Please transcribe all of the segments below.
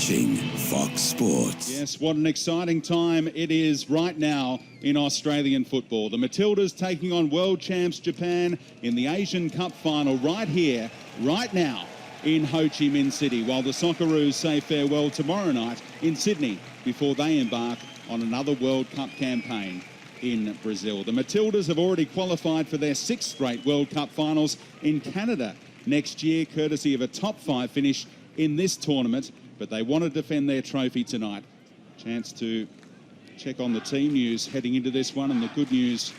watching Fox Sports. Yes, what an exciting time it is right now in Australian football. The Matildas taking on world champs Japan in the Asian Cup final right here, right now in Ho Chi Minh City, while the Socceroos say farewell tomorrow night in Sydney before they embark on another World Cup campaign in Brazil. The Matildas have already qualified for their 6th straight World Cup finals in Canada next year, courtesy of a top 5 finish in this tournament, but they want to defend their trophy tonight. Chance to check on the team news heading into this one, and the good news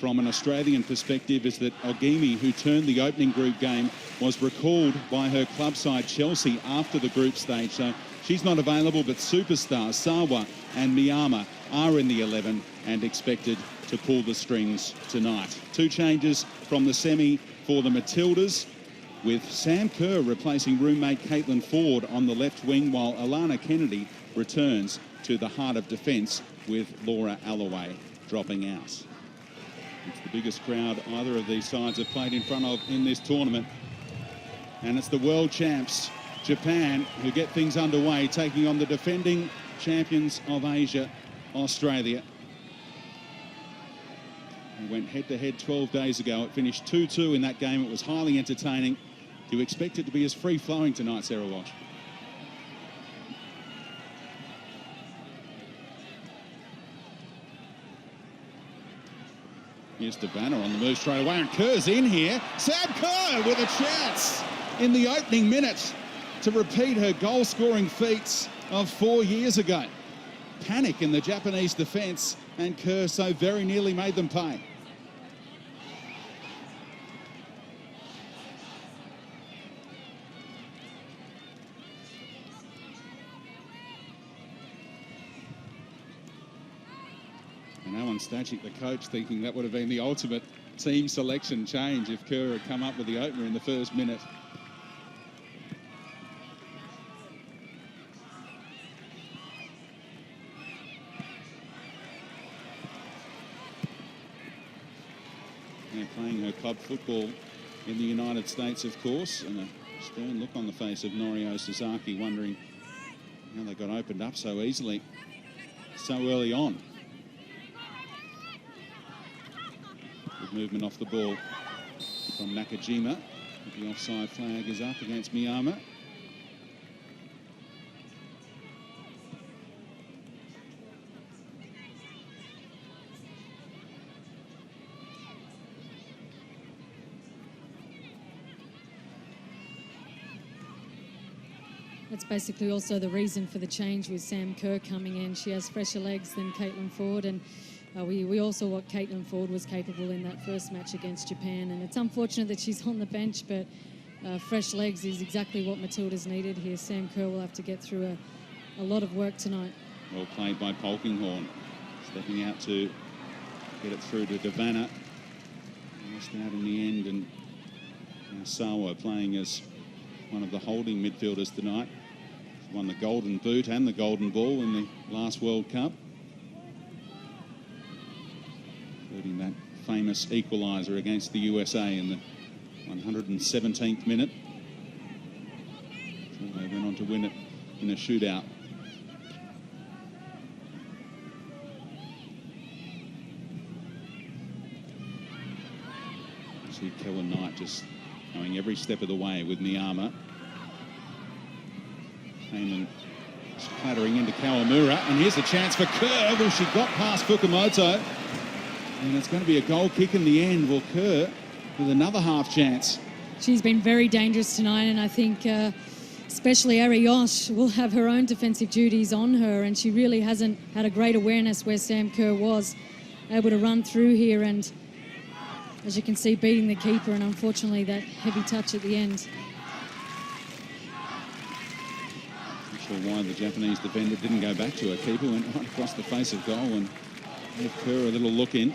from an Australian perspective is that Ogimi, who turned the opening group game, was recalled by her club side Chelsea after the group stage, so she's not available, but superstars Sawa and Miyama are in the 11 and expected to pull the strings tonight. 2 changes from the semi for the Matildas, with Sam Kerr replacing roommate Caitlin Ford on the left wing, while Alana Kennedy returns to the heart of defence with Laura Alloway dropping out. It's the biggest crowd either of these sides have played in front of in this tournament. And it's the world champs, Japan, who get things underway, taking on the defending champions of Asia, Australia. They went head-to-head 12 days ago. It finished 2-2 in that game. It was highly entertaining. Do you expect it to be as free-flowing tonight, Sarah Walsh? Here's Davana on the move straight away, and Kerr's in here. Sam Kerr with a chance in the opening minute to repeat her goal-scoring feats of 4 years ago. Panic in the Japanese defence, and Kerr so very nearly made them pay. And Alan Stajic, the coach, thinking that would have been the ultimate team selection change if Kerr had come up with the opener in the first minute. They're playing her club football in the United States, of course, and a stern look on the face of Norio Sasaki, wondering how they got opened up so easily, so early on. Good movement off the ball from Nakajima. The offside flag is up against Miyama. That's basically also the reason for the change with Sam Kerr coming in. She has fresher legs than Caitlin Ford, and we all saw what Caitlin Ford was capable in that first match against Japan, and it's unfortunate that she's on the bench, but fresh legs is exactly what Matilda's needed here. Sam Kerr will have to get through a lot of work tonight. Well played by Polkinghorne, stepping out to get it through to Davana. Lost out in the end, and now Sawa playing as one of the holding midfielders tonight. She won the Golden Boot and the Golden Ball in the last World Cup, including that famous equaliser against the USA in the 117th minute. So they went on to win it in a shootout. See Kellen Knight just going every step of the way with Miyama. Heyman just clattering into Kawamura, and here's a chance for Kerr. Well, she got past Fukumoto, and it's going to be a goal kick in the end. Well, Kerr with another half chance. She's been very dangerous tonight, and I think especially AUS will have her own defensive duties on her, and she really hasn't had a great awareness where Sam Kerr was able to run through here, and as you can see, beating the keeper, and unfortunately that heavy touch at the end. Not sure why the Japanese defender didn't go back to her keeper, went right across the face of goal and gave Kerr a little look in.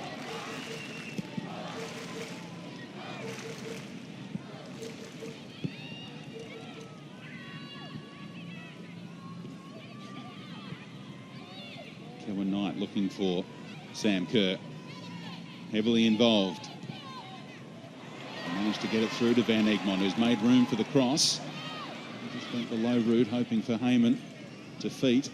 Kevin Knight looking for Sam Kerr, heavily involved. Managed to get it through to Van Egmond, who's made room for the cross. Just went the low route, hoping for Heyman. defeat.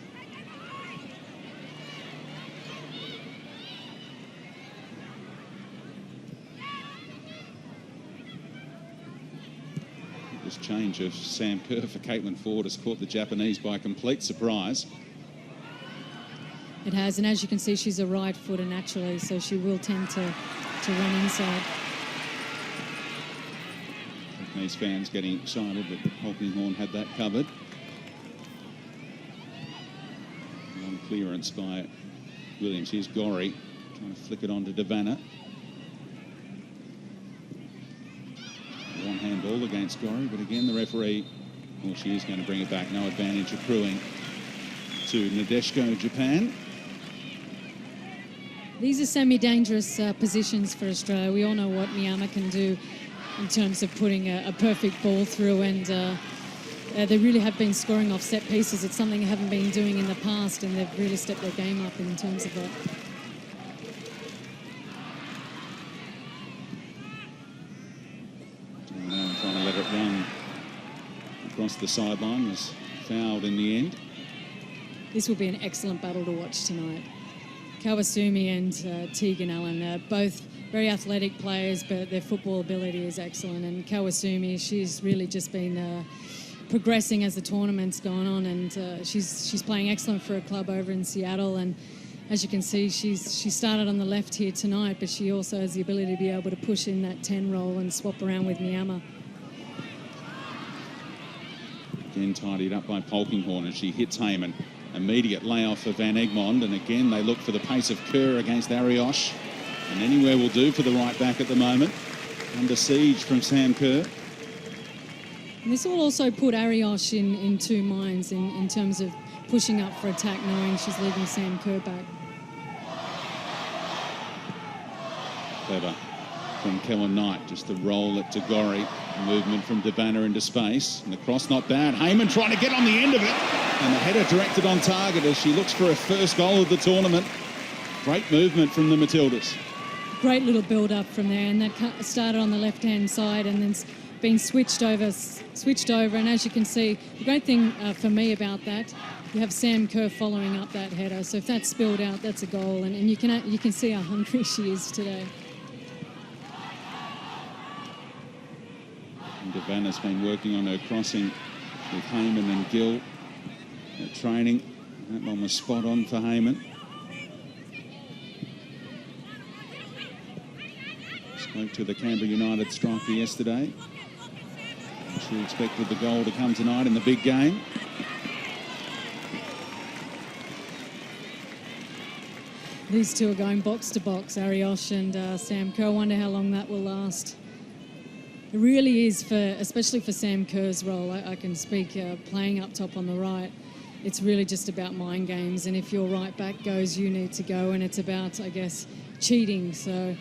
This change of Sam Kerr for Caitlin Ford has caught the Japanese by complete surprise. It has, and as you can see, she's a right footer naturally, so she will tend to run inside. Japanese fans getting excited that Polkinghorne had that covered. Long clearance by Williams. Here's Gorry trying to flick it on to Devanna. One handball against Gorry, but again the referee, well, she is going to bring it back. No advantage accruing to Nadeshko, Japan. These are semi-dangerous positions for Australia. We all know what Miyama can do in terms of putting a perfect ball through, and they really have been scoring off set pieces. It's something they haven't been doing in the past, and they've really stepped their game up in terms of that. Now trying to let it run across the sideline, was fouled in the end. This will be an excellent battle to watch tonight. Kawasumi and Tegan Allen, both very athletic players, but their football ability is excellent. And Kawasumi, she's really just been progressing as the tournament's gone on, and she's playing excellent for a club over in Seattle. And as you can see, she started on the left here tonight, but she also has the ability to be able to push in that 10 role and swap around with Miyama. Again tidied up by Polkinghorne as she hits Heyman. Immediate layoff for Van Egmond, and again they look for the pace of Kerr against Ariosh, and anywhere will do for the right back at the moment. Under siege from Sam Kerr. And this will also put Ariosh in two minds in terms of pushing up for attack, knowing she's leaving Sam Kerr back. Clever from Kellen Knight, just to roll it to Gorry. Movement from Devanna into space, and the cross not bad. Heyman trying to get on the end of it, and the header directed on target as she looks for her first goal of the tournament. Great movement from the Matildas. Great little build-up from there, and that started on the left-hand side and then been switched over, and as you can see, the great thing for me about that, you have Sam Kerr following up that header, so if that's spilled out, that's a goal, and you can see how hungry she is today. And Devanna's been working on her crossing with Heyman and Gill at training. That one was spot on for Heyman. Spoke to the Canberra United striker yesterday. She expected the goal to come tonight in the big game. These two are going box to box, Ariosh and Sam Kerr. I wonder how long that will last. It really is, especially for Sam Kerr's role. I can speak playing up top on the right. It's really just about mind games, and if your right back goes, you need to go, and it's about, I guess, cheating. So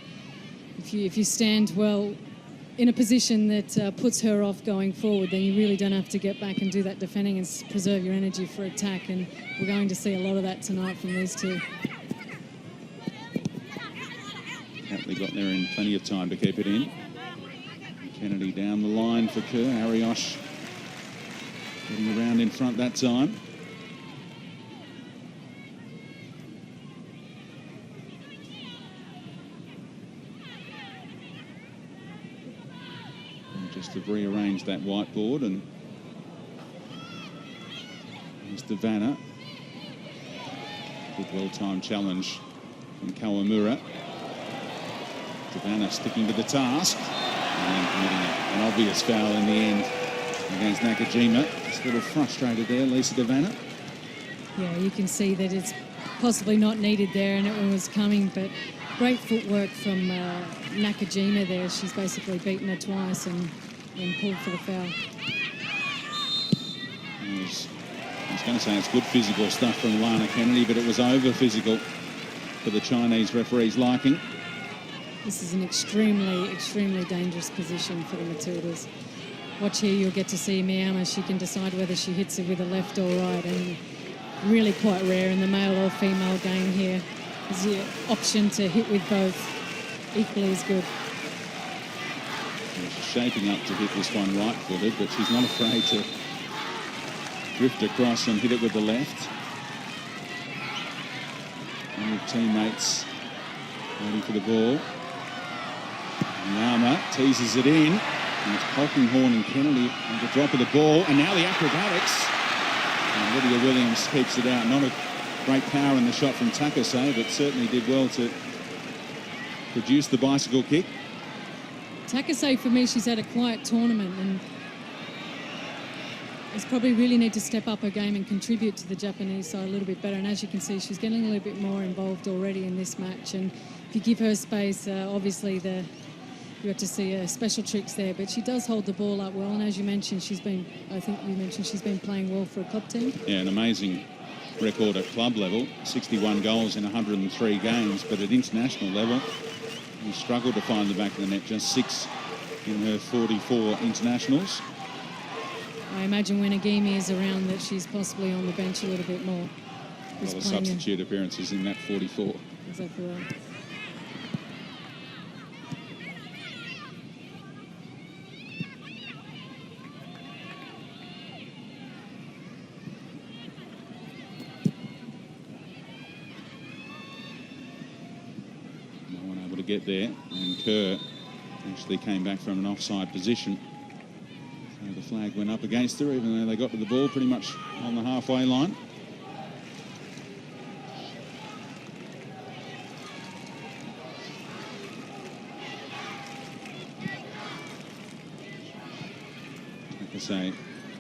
if you stand well in a position that puts her off going forward, then you really don't have to get back and do that defending and preserve your energy for attack, and we're going to see a lot of that tonight from these two. Happily got there in plenty of time to keep it in. Kennedy down the line for Kerr. Ariosh getting around in front that time. And just to rearrange that whiteboard, and there's Devanna. Good well-timed challenge from Kawamura. Devanna sticking to the task. And then committing an obvious foul in the end against Nakajima. Just a little frustrated there, Lisa Devanna. Yeah, you can see that it's possibly not needed there, and it was coming, but great footwork from Nakajima there. She's basically beaten her twice and pulled for the foul. I was going to say it's good physical stuff from Lana Kennedy, but it was over physical for the Chinese referee's liking. This is an extremely, extremely dangerous position for the Matildas. Watch here, you'll get to see Miyama. She can decide whether she hits it with a left or right, and really quite rare in the male or female game here. There's the option to hit with both equally as good. She's shaping up to hit this one right-footed, but she's not afraid to drift across and hit it with the left. And with teammates waiting for the ball. Yama teases it in. And it's Polkinghorne and Kennedy on the drop of the ball. And now the acrobatics. And Lydia Williams keeps it out. Not a great power in the shot from Takase, but certainly did well to produce the bicycle kick. Takase, for me, she's had a quiet tournament and has probably really need to step up her game and contribute to the Japanese side a little bit better. And as you can see, she's getting a little bit more involved already in this match. And if you give her space, obviously you have to see special tricks there. But she does hold the ball up well. And as you mentioned, I think you mentioned she's been playing well for a club team. Yeah, an amazing record at club level, 61 goals in 103 games. But at international level, she struggled to find the back of the net, just 6 in her 44 internationals. I imagine when Agimi is around that she's possibly on the bench a little bit more. A lot of substitute appearances in that 44. Exactly right. No one able to get there, and Kerr actually came back from an offside position. So the flag went up against her, even though they got to the ball pretty much on the halfway line. Like I say,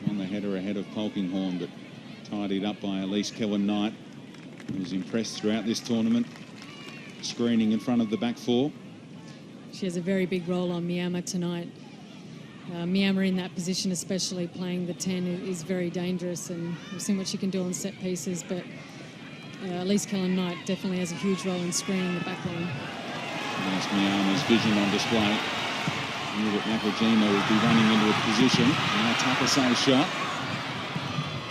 on the header ahead of Polkinghorne, but tidied up by Elise Kellen-Knight, who was impressed throughout this tournament, screening in front of the back four. She has a very big role on Miyama tonight. Miyama in that position, especially playing the 10, is very dangerous, and we've seen what she can do on set pieces, but Elise Kellen-Knight definitely has a huge role in screening the back line. There's Miyama's vision on display. Knew that Nakajima would be running into a position. Now Takase's shot.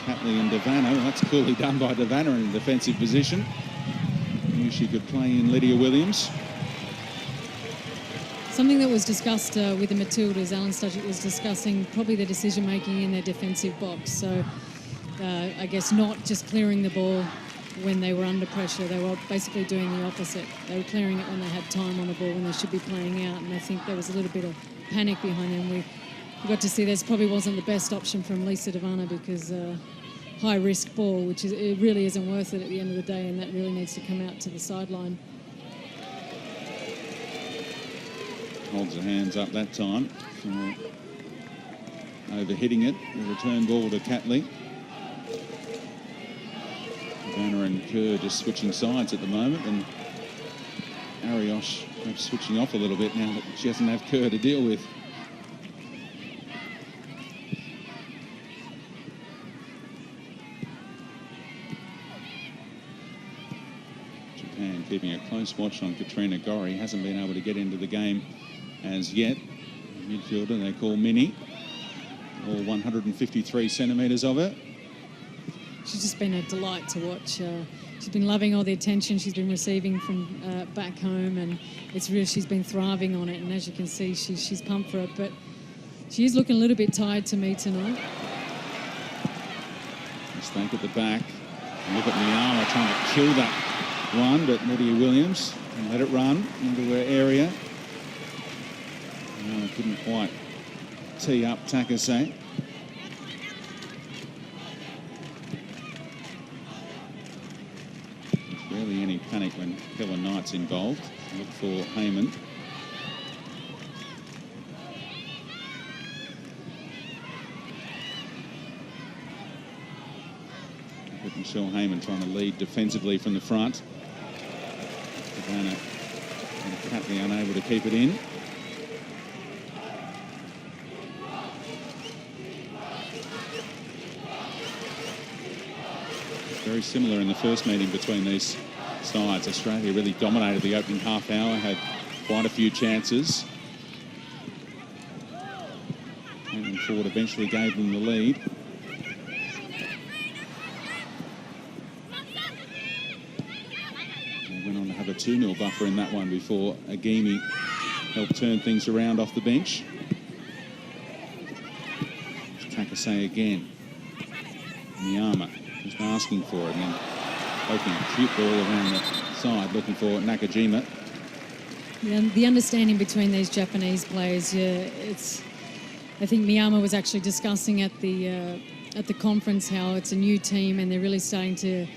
Catley and Devana. Well, that's coolly done by Devana in a defensive position. Knew she could play in Lydia Williams. Something that was discussed with the Matildas, Alan Studgett was discussing probably the decision-making in their defensive box. So I guess not just clearing the ball when they were under pressure. They were basically doing the opposite. They were clearing it when they had time on the ball, when they should be playing out. And I think there was a little bit of panic behind them. We got to see this probably wasn't the best option from Lisa Devana, because high-risk ball, which it really isn't worth it at the end of the day, and that really needs to come out to the sideline. Holds her hands up that time for overhitting it. The return ball to Catley. Vanna and Kerr just switching sides at the moment, and Ariosh perhaps switching off a little bit now that she doesn't have Kerr to deal with. Japan keeping a close watch on Katrina Gorry. Hasn't been able to get into the game as yet. Midfielder they call Mini. All 153 centimetres of her. She's just been a delight to watch. She's been loving all the attention she's been receiving from back home, and it's really, she's been thriving on it. And as you can see, she's pumped for it. But she is looking a little bit tired to me tonight. Mistake at the back. And look at Miyama trying to kill that one, but Lydia Williams and let it run into her area. No, couldn't quite tee up Takase. There's rarely any panic when Kellen-Knight's involved. Look for Heyman. Look at Michelle Heyman trying to lead defensively from the front. Savannah and Catley unable to keep it in. Very similar in the first meeting between these sides. Australia really dominated the opening half hour, had quite a few chances. And Ford eventually gave them the lead. They went on to have a 2-0 buffer in that one before Agimi helped turn things around off the bench. Takase again. Miyama just asking for it, and then poking a cute ball around the side, looking for Nakajima. Yeah, the understanding between these Japanese players, I think Miyama was actually discussing at the conference how it's a new team and they're really starting to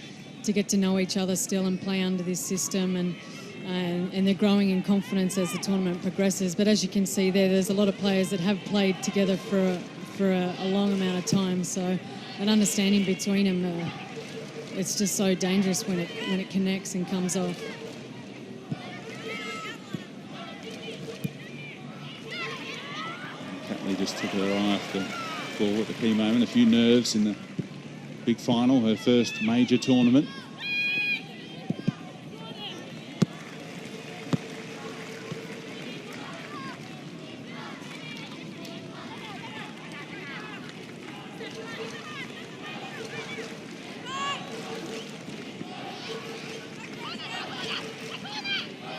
get to know each other still and play under this system, and they're growing in confidence as the tournament progresses. But as you can see there's a lot of players that have played together for a long amount of time, so an understanding between them, it's just so dangerous when it connects and comes off. Catley just took her eye off the ball at the key moment. A few nerves in the big final, her first major tournament.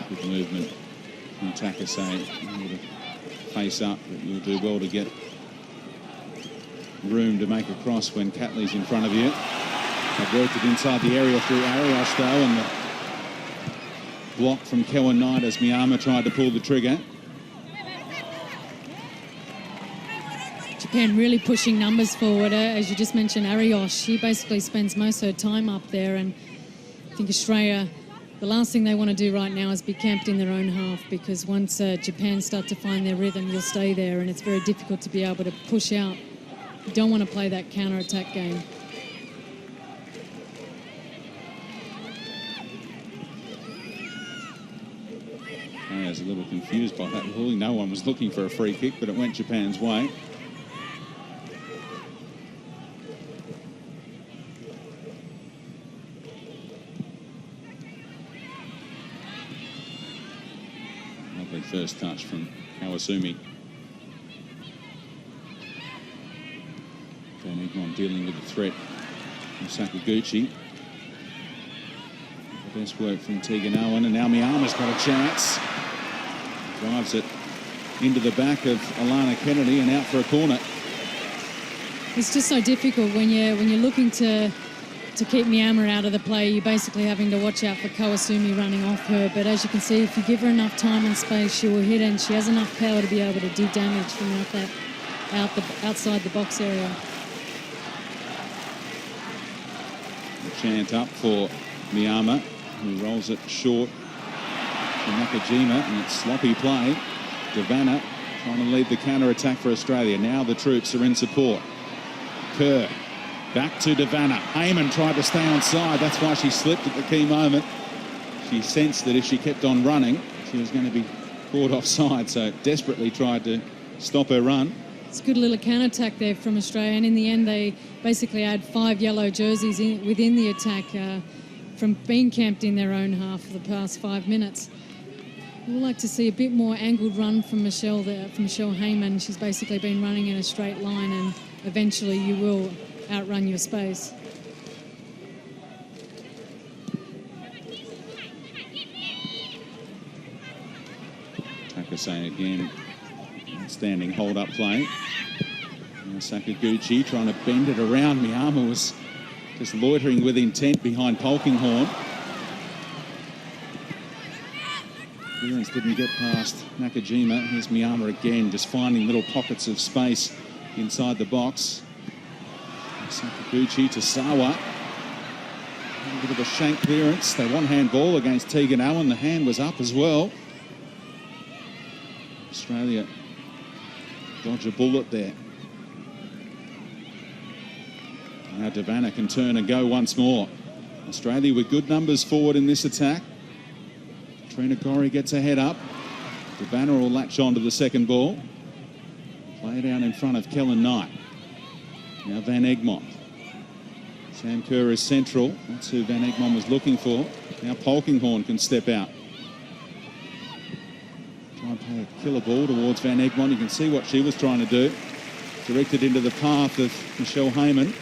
Good movement from Takase, able to face up, but you'll do well to get room to make a cross when Catley's in front of you. They've worked it inside the area through Arias though, and the block from Kewan Knight as Miyama tried to pull the trigger. Japan really pushing numbers forward. As you just mentioned, Arias, she basically spends most of her time up there, and I think Australia, the last thing they want to do right now is be camped in their own half, because once Japan start to find their rhythm, you'll stay there, and it's very difficult to be able to push out. You don't want to play that counter-attack game. I was a little confused by that ruling. No one was looking for a free kick, but it went Japan's way. Lovely first touch from Kawasumi. Van Egmond dealing with the threat from Sakaguchi. The best work from Tegan Owen, and now Miyama's got a chance. Drives it into the back of Alana Kennedy and out for a corner. It's just so difficult when you're looking to keep Miyama out of the play. You're basically having to watch out for Kawasumi running off her. But as you can see, if you give her enough time and space, she will hit, and she has enough power to be able to do damage from outside the box area. A chant up for Miyama, who rolls it short to Nakajima, and it's sloppy play. Devana trying to lead the counter-attack for Australia. Now the troops are in support. Kerr back to Devana. Heyman tried to stay on side. That's why she slipped at the key moment. She sensed that if she kept on running, she was going to be caught offside, so desperately tried to stop her run. It's a good little counter-attack there from Australia, and in the end they basically had 5 yellow jerseys within the attack from being camped in their own half for the past 5 minutes. We'd like to see a bit more angled run from Michelle Heyman. She's basically been running in a straight line, and eventually you will outrun your space. Takase again, standing hold-up play. Now Sakaguchi trying to bend it around. Miyama was just loitering with intent behind Polkinghorne. Clearance didn't get past Nakajima. Here's Miyama again, just finding little pockets of space inside the box. Sakaguchi to Sawa. A bit of a shank clearance. They want handball against Tegan Owen. The hand was up as well. Australia dodge a bullet there. Now Devana can turn and go once more. Australia with good numbers forward in this attack. Trina Gorry gets her head up. Devana will latch on to the second ball. Play down in front of Kellen Knight. Now Van Egmond. Sam Kerr is central. That's who Van Egmond was looking for. Now Polkinghorne can step out. Try and play a killer ball towards Van Egmond. You can see what she was trying to do. Directed into the path of Michelle Heyman.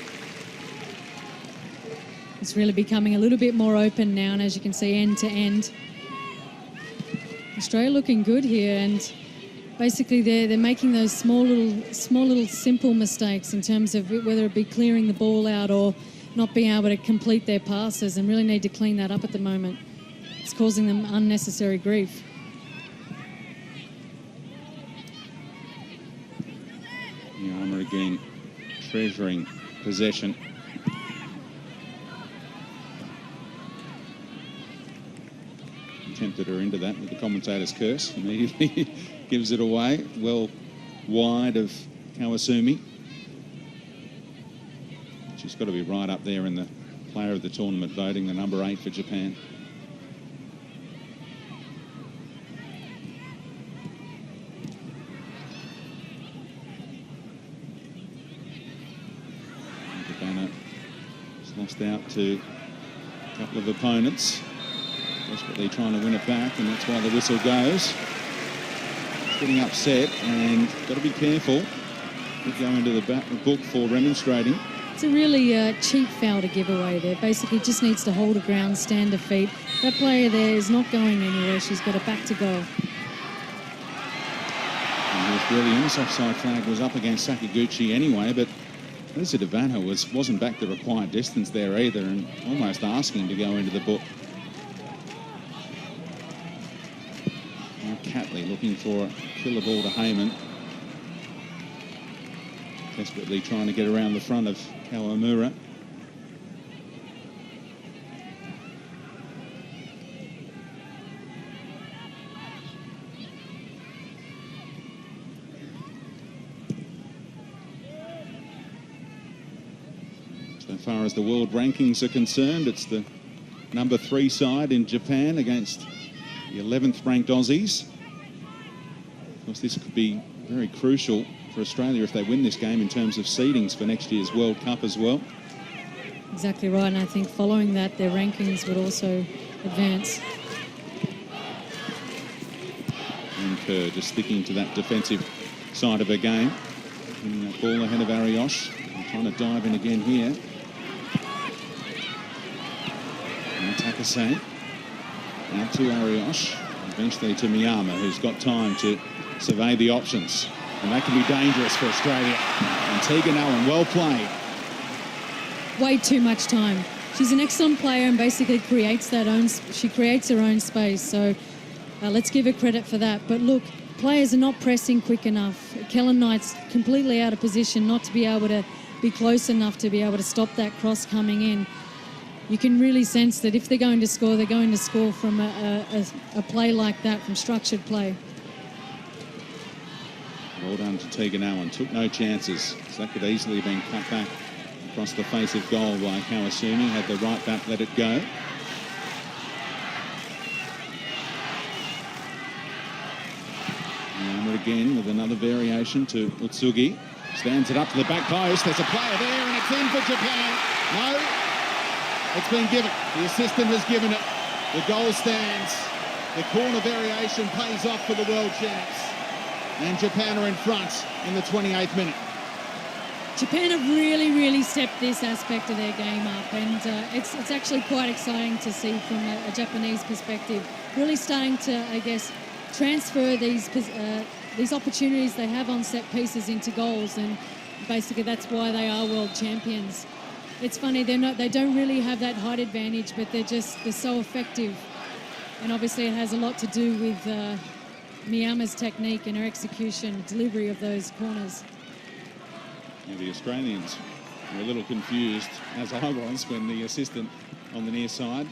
It's really becoming a little bit more open now, and as you can see, end to end. Australia looking good here, and basically they're making those small little simple mistakes in terms of whether it be clearing the ball out or not being able to complete their passes, and really need to clean that up at the moment. It's causing them unnecessary grief. Yama again treasuring possession. Tempted her into that with the commentator's curse. Immediately gives it away. Well wide of Kawasumi. She's got to be right up there in the player of the tournament voting, the number 8 for Japan. Japan has lost out to a couple of opponents. Desperately trying to win it back, and that's why the whistle goes. It's getting upset, and got to be careful. Could go into the book for remonstrating. It's a really cheap foul to give away there. Basically just needs to hold her ground, stand her feet. That player there is not going anywhere. She's got a back to goal. And it was brilliant. This offside flag was up against Sakaguchi anyway, but Lisa Devano wasn't back the required distance there either, and almost asking to go into the book. Catley looking for a killer ball to Heyman. Desperately trying to get around the front of Kawamura. So far as the world rankings are concerned, it's the number 3 side in Japan against the 11th ranked Aussies. Of course, this could be very crucial for Australia if they win this game in terms of seedings for next year's World Cup as well. Exactly right, and I think following that, their rankings would also advance. And Kerr just sticking to that defensive side of her game. Getting that ball ahead of Ariosh. And trying to dive in again here. And Takase. Out to Ariosh. Eventually to Miyama, who's got time to survey the options. And that can be dangerous for Australia. And Tegan Allen, well played. Way too much time. She's an excellent player and basically creates she creates her own space. So let's give her credit for that. But look, players are not pressing quick enough. Kellen Knight's completely out of position not to be able to be close enough to be able to stop that cross coming in. You can really sense that if they're going to score, they're going to score from a play like that, from structured play. Well done to Tegan Allen. Took no chances. So that could easily have been cut back across the face of goal by Kawasumi. Had the right back let it go. And again with another variation to Utsugi. Stands it up to the back post. There's a player there and it's in for Japan. No. It's been given. The assistant has given it. The goal stands. The corner variation pays off for the world champs. And Japan are in front in the 28th minute. Japan have really stepped this aspect of their game up, and it's actually quite exciting to see from a Japanese perspective. Really starting to, I guess, transfer these opportunities they have on set pieces into goals, and basically that's why they are world champions. It's funny, they don't really have that height advantage, but they're so effective. And obviously it has a lot to do with Miyama's technique and her execution, delivery of those corners. Yeah, the Australians were a little confused, as I was, when the assistant on the near side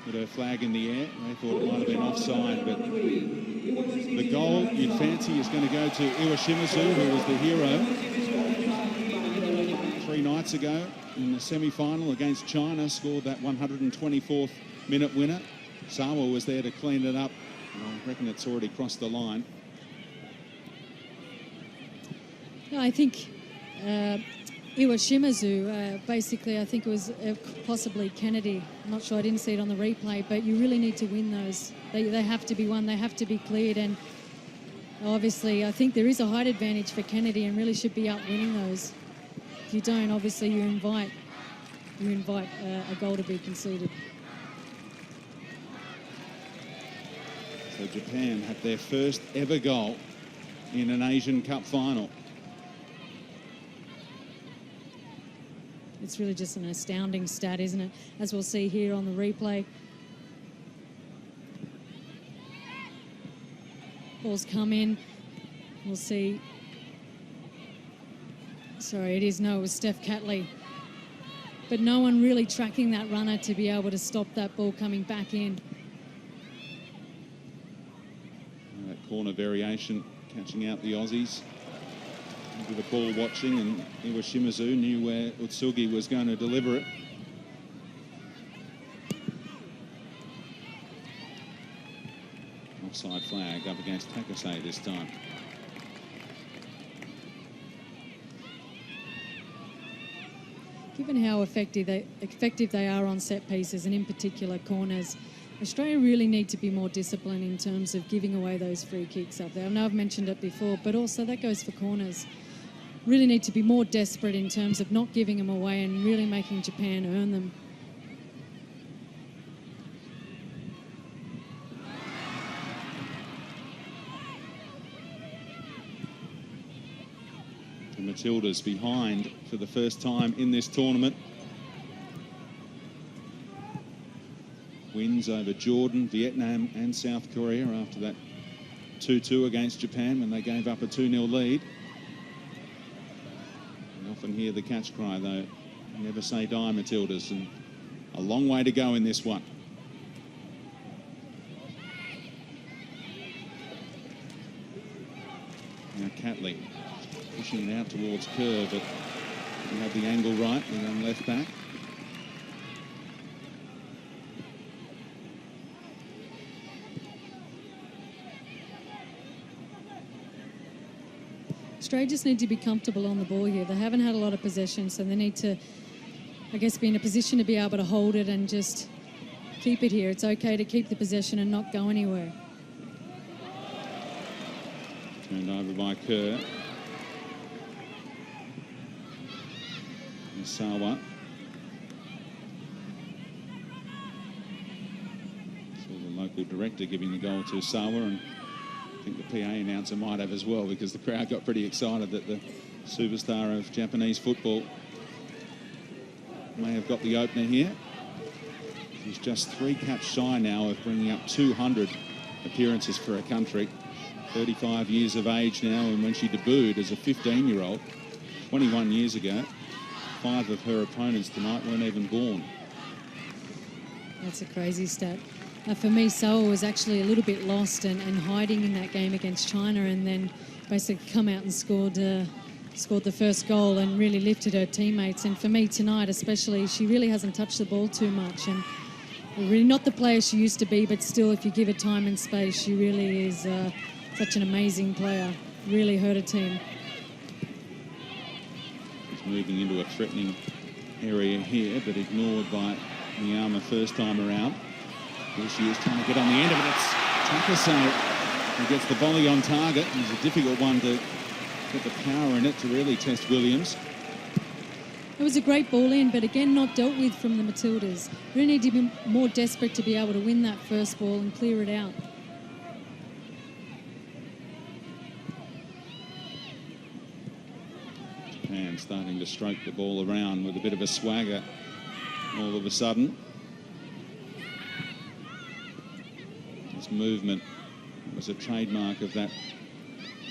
put her flag in the air. They thought it might have been offside, but the goal you'd fancy is going to go to Iwashimizu, who was the hero 3 nights ago in the semi-final against China, scored that 124th minute winner. Sawa was there to clean it up. I reckon it's already crossed the line. No, I think Iwashimizu, basically, I think it was possibly Kennedy. I'm not sure, I didn't see it on the replay, but you really need to win those. They have to be won, they have to be cleared, and obviously I think there is a height advantage for Kennedy and really should be out winning those. If you don't, obviously you invite a goal to be conceded. So Japan had their first ever goal in an Asian Cup final. It's really just an astounding stat, isn't it? As we'll see here on the replay. Balls come in. We'll see. Sorry, it was Steph Catley. But no one really tracking that runner to be able to stop that ball coming back in. That corner variation catching out the Aussies. With the ball watching, and Iwashimazu knew where Utsugi was going to deliver it. Offside flag up against Takase this time. Given how effective they are on set pieces, and in particular corners, Australia really need to be more disciplined in terms of giving away those free kicks up there. I know I've mentioned it before, but also that goes for corners. Really need to be more desperate in terms of not giving them away and really making Japan earn them. The Matildas behind for the first time in this tournament. Wins over Jordan, Vietnam and South Korea after that 2-2 against Japan when they gave up a 2-0 lead. You often hear the catch cry though, never say die Matildas, and a long way to go in this one. Now Catley pushing it out towards Kerr, but he had the angle right, the young left back. Australia just need to be comfortable on the ball here. They haven't had a lot of possession, so they need to, I guess, be in a position to be able to hold it and just keep it here. It's okay to keep the possession and not go anywhere. Turned over by Kerr. Sawa. Saw the local director giving the goal to Sawa, and I think the PA announcer might have as well, because the crowd got pretty excited that the superstar of Japanese football may have got the opener here. She's just 3 caps shy now of bringing up 200 appearances for her country. 35 years of age now, and when she debuted as a 15-year-old 21 years ago, 5 of her opponents tonight weren't even born. That's a crazy stat. For me, Sawa was actually a little bit lost and hiding in that game against China, and then basically come out and scored the first goal and really lifted her teammates. And for me tonight especially, she really hasn't touched the ball too much, and really not the player she used to be, but still, if you give her time and space, she really is such an amazing player. Really hurt her team. Moving into a threatening area here, but ignored by Miyama first time around. Here she is trying to get on the end of it. It's Takase who gets the volley on target. It's a difficult one to get the power in it to really test Williams. It was a great ball in, but again, not dealt with from the Matildas. Really need to be more desperate to be able to win that first ball and clear it out. Japan starting to stroke the ball around with a bit of a swagger all of a sudden. This movement was a trademark of that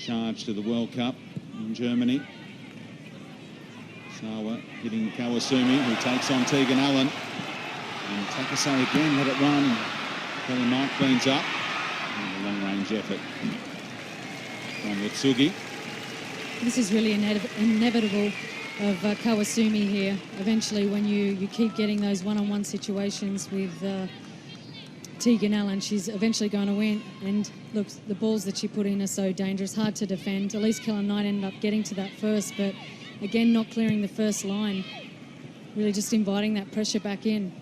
charge to the World Cup in Germany. Sawa hitting Kawasumi, who takes on Tegan Allen. And Takase again let it run. Kelly Knight cleans up. And a long-range effort from Utsugi. This is really inevitable of Kawasumi here. Eventually, when you keep getting those one-on-one situations with Tegan Allen, she's eventually going to win. And look, the balls that she put in are so dangerous, hard to defend. At least Kelly Knight ended up getting to that first, but again, not clearing the first line. Really just inviting that pressure back in.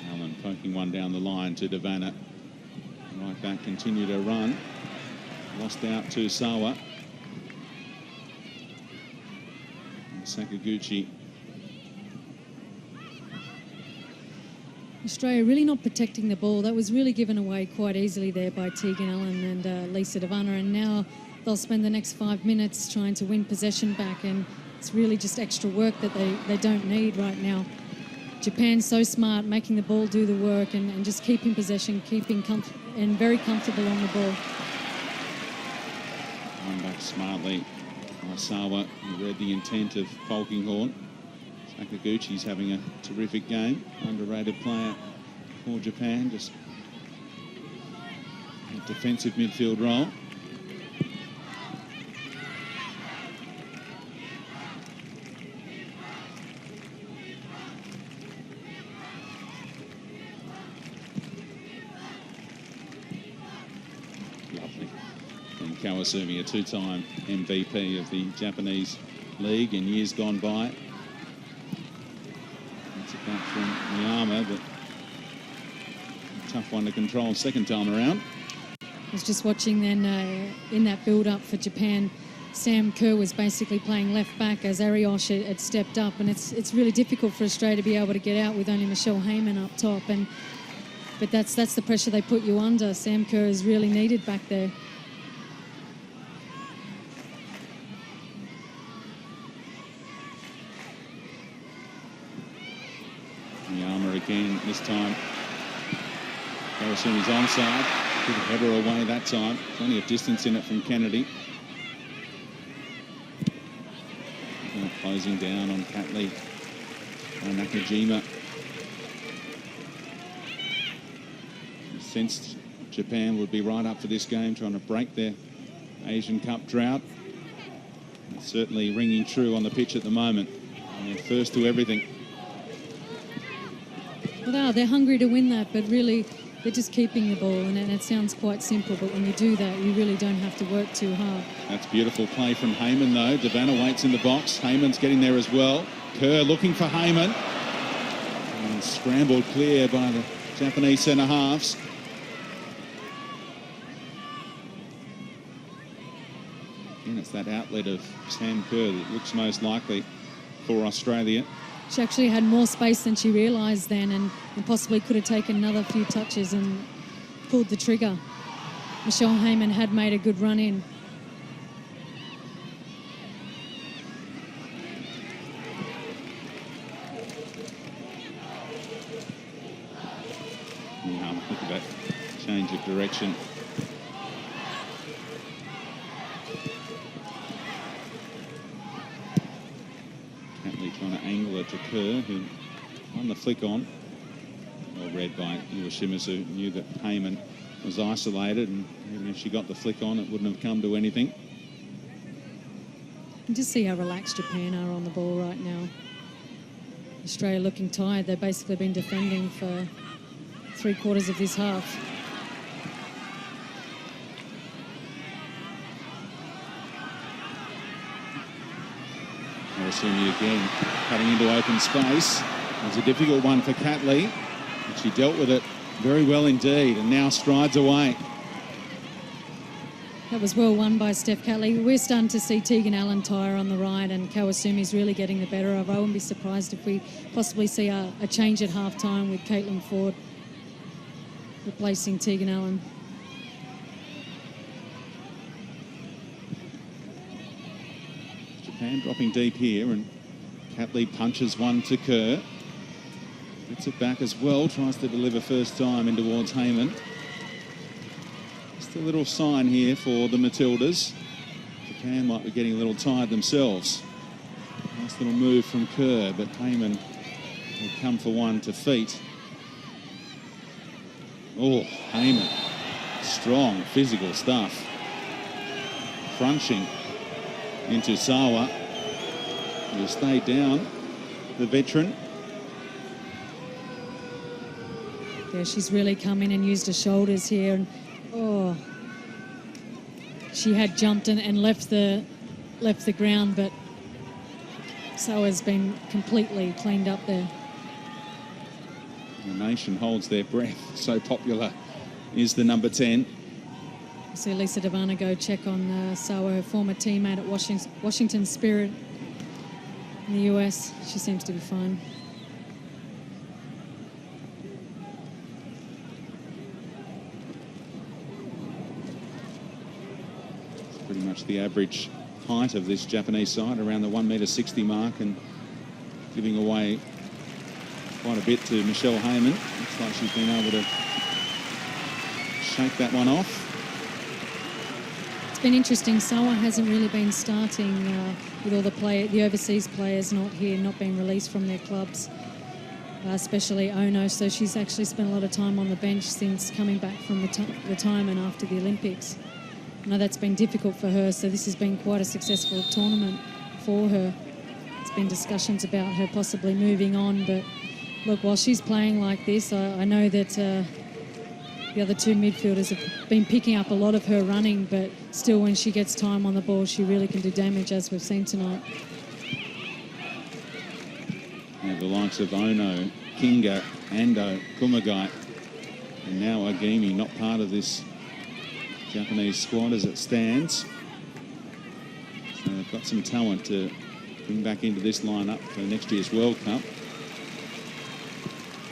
Allen poking one down the line to Devana. Right back, continue to run. Lost out to Sawa. And Sakaguchi Australia really not protecting the ball. That was really given away quite easily there by Tegan Allen and Lisa Devana, and now they'll spend the next 5 minutes trying to win possession back, and it's really just extra work that they don't need right now. Japan's so smart, making the ball do the work and just keeping possession, and very comfortable on the ball. Run back smartly. Sawa, who read the intent of Polkinghorne. Sakaguchi's having a terrific game. Underrated player for Japan, just a defensive midfield role. Lovely. And Kawasumi, a two-time MVP of the Japanese league in years gone by. That's it back from Miyama, but a tough one to control second time around. I was just watching then in that build-up for Japan, Sam Kerr was basically playing left back as Ariosh had stepped up, and it's really difficult for Australia to be able to get out with only Michelle Heyman up top, but that's the pressure they put you under. Sam Kerr is really needed back there. Miyama again this time. Kawasumi's onside. Could have header away that time. Plenty of distance in it from Kennedy. Closing down on Catley and Nakajima. Sensed Japan would be right up for this game, trying to break their Asian Cup drought. It's certainly ringing true on the pitch at the moment. And they're first to everything. Well, they're hungry to win that, but really they're just keeping the ball, and it sounds quite simple, but when you do that, you really don't have to work too hard. That's beautiful play from Heyman, though. Devana waits in the box. Heyman's getting there as well. Kerr looking for Heyman. And scrambled clear by the Japanese centre-halves. And it's that outlet of Sam Kerr that looks most likely for Australia. She actually had more space than she realised then, and possibly could have taken another few touches and pulled the trigger. Michelle Heyman had made a good run in. Yeah, look at that change of direction. Trying to angle it to Kerr, who on the flick on. Well read by Iwashimizu, who knew that Heyman was isolated, and even if she got the flick on, it wouldn't have come to anything. You can just see how relaxed Japan are on the ball right now. Australia looking tired. They've basically been defending for 3/4 of this half. Kawasumi again cutting into open space. It was a difficult one for Catley, and she dealt with it very well indeed, and now strides away. That was well won by Steph Catley. We're starting to see Tegan Allen tire on the right, and Kawasumi's really getting the better of her. I wouldn't be surprised if we possibly see a change at half-time with Caitlin Ford replacing Tegan Allen. Japan dropping deep here, and Catley punches one to Kerr. Gets it back as well, tries to deliver first time in towards Heyman. Just a little sign here for the Matildas. Japan might be getting a little tired themselves. Nice little move from Kerr, but Heyman will come for one to feet. Oh, Heyman. Strong physical stuff. Crunching into Sawa. Will stay down, the veteran. Yeah, she's really come in and used her shoulders here, and oh, she had jumped and left the ground, but Sawa's been completely cleaned up there. The nation holds their breath. So popular is the number 10. See Lisa Devana go check on Sawa, her former teammate at Washington Spirit in the US. She seems to be fine. pretty much the average height of this Japanese side, around the 1.60 metre mark, and giving away quite a bit to Michelle Heyman. Looks like she's been able to shake that one off. It's been interesting. Sawa hasn't really been starting with all the overseas players not here, not being released from their clubs, especially Ono. So she's actually spent a lot of time on the bench since coming back from retirement after the Olympics. I know that's been difficult for her, so this has been quite a successful tournament for her. There's been discussions about her possibly moving on, but look, while she's playing like this, I know that the other two midfielders have been picking up a lot of her running, but still when she gets time on the ball, she really can do damage, as we've seen tonight. Yeah, the likes of Ono, Kinga, Ando, Kumagai, and now Agimi, not part of this Japanese squad as it stands. So they've got some talent to bring back into this lineup for next year's World Cup.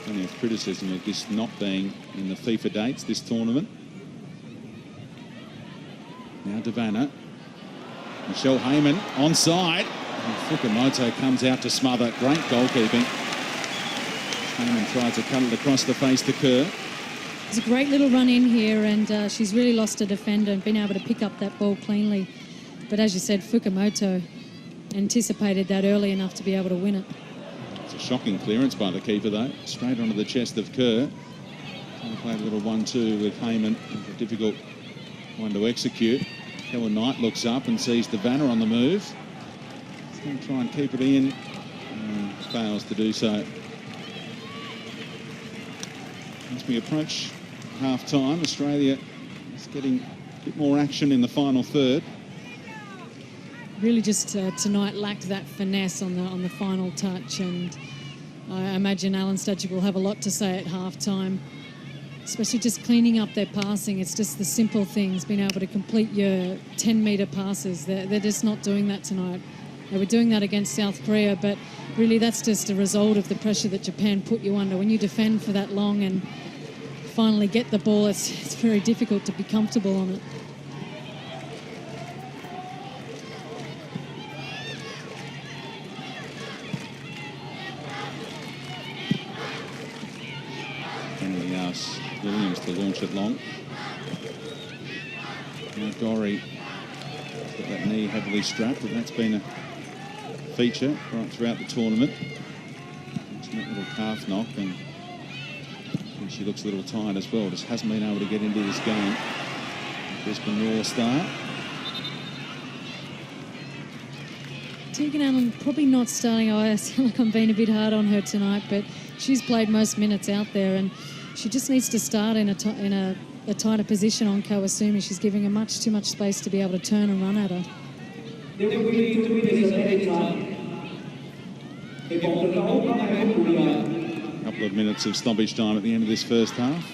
Plenty of criticism of this not being in the FIFA dates, this tournament. Now Davana. Michelle Heyman onside. And Fukumoto comes out to smother. Great goalkeeping. Heyman tries to cut it across the face to Kerr. It's a great little run in here, and she's really lost a defender and been able to pick up that ball cleanly. But as you said, Fukumoto anticipated that early enough to be able to win it. It's a shocking clearance by the keeper, though. Straight onto the chest of Kerr. Trying to play a little 1-2 with Heyman. It's a difficult one to execute. Helen Knight looks up and sees the banner on the move. He's going to try and keep it in. And fails to do so. As we approach half-time, Australia is getting a bit more action in the final third. Really just tonight lacked that finesse on the final touch, and I imagine Alan Sturridge will have a lot to say at half-time, especially just cleaning up their passing. It's just the simple things, being able to complete your 10-metre passes. They're just not doing that tonight. They were doing that against South Korea, but really that's just a result of the pressure that Japan put you under. When you defend for that long and finally get the ball, it's very difficult to be comfortable on it. Williams to launch it long. Now Gorry got that knee heavily strapped, but that's been a feature right throughout the tournament. It's that little calf knock, and she looks a little tired as well. Just hasn't been able to get into this game. Brisbane Roar star. Tegan Allen probably not starting. I sound like I'm being a bit hard on her tonight, but she's played most minutes out there, and she just needs to start in a tighter position on Kawasumi. She's giving her much too much space to be able to turn and run at her. A couple of minutes of stoppage time at the end of this first half.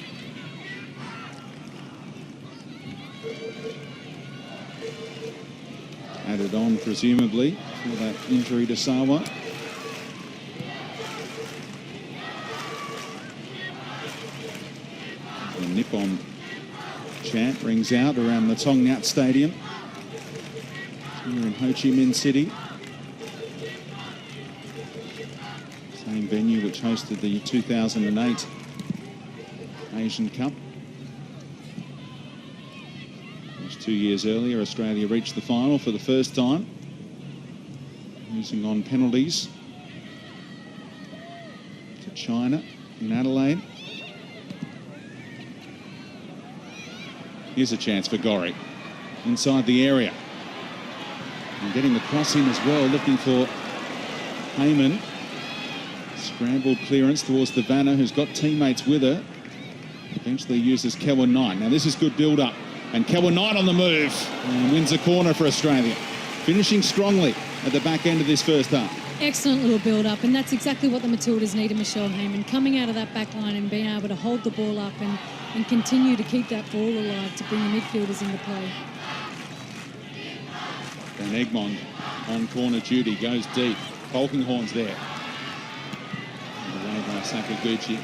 Added on, presumably, for that injury to Sawa. The Nippon chant rings out around the Tong Nhat Stadium here in Ho Chi Minh City. Same venue which hosted the 2008 Asian Cup. Just 2 years earlier, Australia reached the final for the first time, losing on penalties to China in Adelaide. Here's a chance for Gorry inside the area. And getting the cross in as well, looking for Heyman. Scrambled clearance towards the Vanna, who's got teammates with her. Eventually uses Kewa Knight. Now this is good build-up. And Kewa Knight on the move. And wins a corner for Australia. Finishing strongly at the back end of this first half. Excellent little build-up, and that's exactly what the Matildas needed, Michelle Heyman, coming out of that back line and being able to hold the ball up and continue to keep that ball alive to bring the midfielders into play. And Egmond on corner duty, goes deep. Falkenhorn's there. And away by Sakaguchi.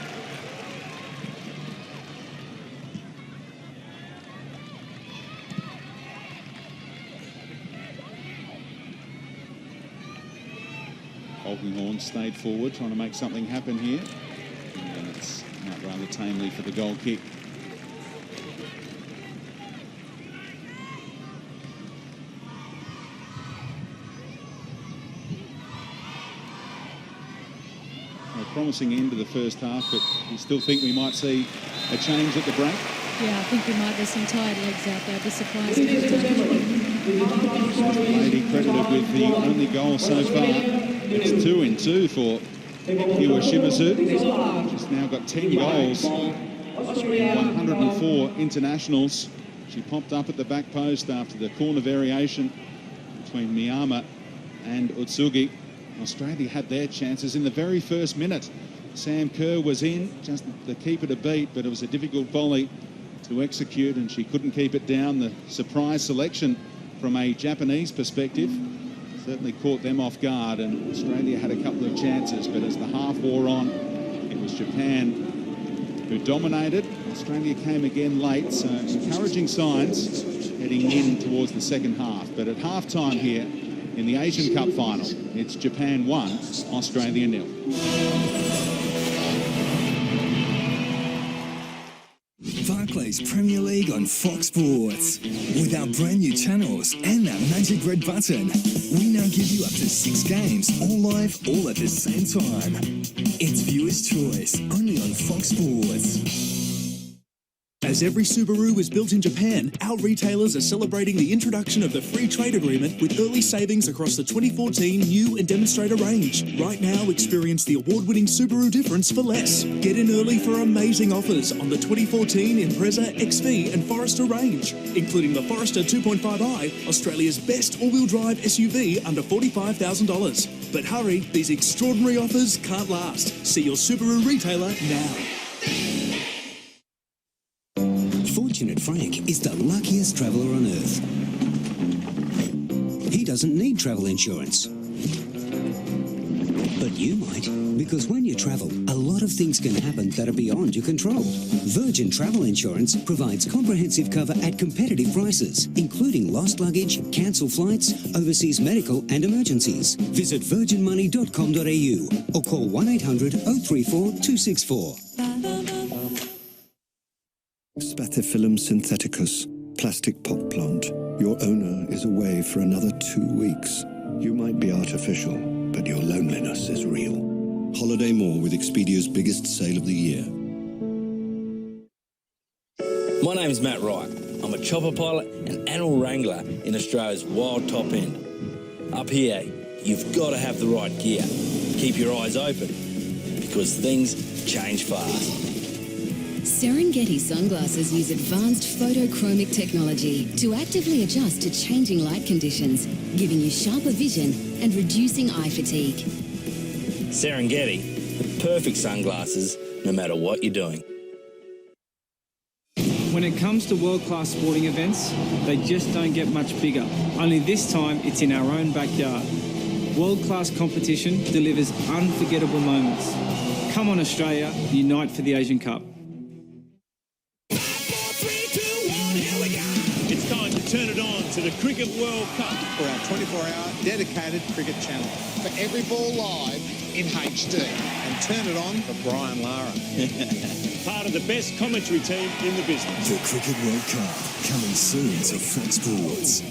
Polkinghorne stayed forward, trying to make something happen here. And it's out rather tamely for the goal kick. A promising end to the first half, but you still think we might see a change at the break? Yeah, I think we might. There's some tired legs out there. I'd be surprised if Lady credited with the only goal so far. It's 2-2 for Iwashimazu. She's now got 10 goals, 104 internationals. She popped up at the back post after the corner variation between Miyama and Utsugi. Australia had their chances in the very first minute. Sam Kerr was in, just the keeper to beat, but it was a difficult volley to execute, and she couldn't keep it down. The surprise selection from a Japanese perspective certainly caught them off guard, and Australia had a couple of chances, but as the half wore on, it was Japan who dominated. Australia came again late, so encouraging signs heading in towards the second half. But at halftime here in the Asian Cup final, it's Japan 1, Australia 0. Barclays Premier League on Fox Sports. With our brand new channels and that magic red button, we now give you up to 6 games, all live, all at the same time. It's viewer's choice, only on Fox Sports. As every Subaru is built in Japan, our retailers are celebrating the introduction of the free trade agreement with early savings across the 2014 new and demonstrator range. Right now, experience the award-winning Subaru difference for less. Get in early for amazing offers on the 2014 Impreza, XV and Forester range, including the Forester 2.5i, Australia's best all-wheel drive SUV under $45,000. But hurry, these extraordinary offers can't last. See your Subaru retailer now. Fortunate Frank is the luckiest traveller on earth. He doesn't need travel insurance. But you might, because when you travel, a lot of things can happen that are beyond your control. Virgin Travel Insurance provides comprehensive cover at competitive prices, including lost luggage, cancelled flights, overseas medical and emergencies. Visit virginmoney.com.au or call 1800 034 264. Spathiphyllum syntheticus, plastic pot plant. Your owner is away for another 2 weeks. You might be artificial, but your loneliness is real. Holiday more with Expedia's biggest sale of the year. My name's Matt Wright. I'm a chopper pilot and animal wrangler in Australia's wild top end. Up here, you've got to have the right gear. Keep your eyes open, because things change fast. Serengeti sunglasses use advanced photochromic technology to actively adjust to changing light conditions, giving you sharper vision and reducing eye fatigue. Serengeti, the perfect sunglasses, no matter what you're doing. When it comes to world-class sporting events, they just don't get much bigger. Only this time, it's in our own backyard. World-class competition delivers unforgettable moments. Come on, Australia, unite for the Asian Cup. It's time to turn it on to the Cricket World Cup for our 24-hour dedicated cricket channel. For every ball live in HD. And turn it on for Brian Lara. Part of the best commentary team in the business. The Cricket World Cup, coming soon to Fox Sports.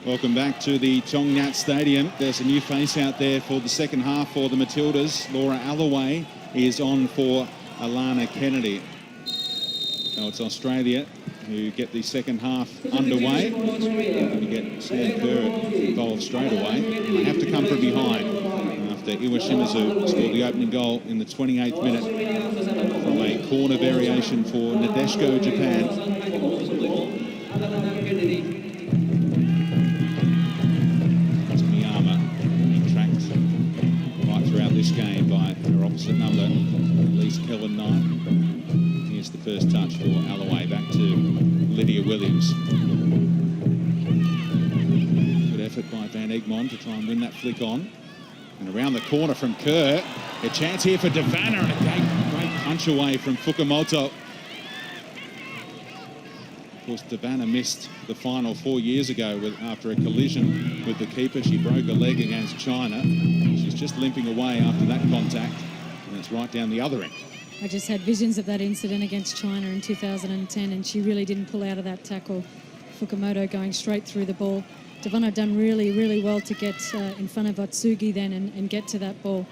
Welcome back to the Tongnat Stadium. There's a new face out there for the second half for the Matildas. Laura Allaway is on for Alana Kennedy. So it's Australia who get the second half underway. We get Sam Kerr involved straight away. They have to come from behind after Iwashimazu scored the opening goal in the 28th minute from a corner variation for Nadeshiko, Japan. It's Miyama being tracked right throughout this game by her opposite number, Elise Ellen Knight. Here's the first touch for Allaway, back to Lydia Williams. Good effort by Van Egmond to try and win that flick on. And around the corner from Kerr. A chance here for Devana, and a great punch away from Fukumoto. Of course, Davana missed the final 4 years ago after a collision with the keeper. She broke a leg against China. She's just limping away after that contact, and it's right down the other end. I just had visions of that incident against China in 2010, and she really didn't pull out of that tackle. Fukumoto going straight through the ball. Davana done really, really well to get in front of Atsugi then and get to that ball.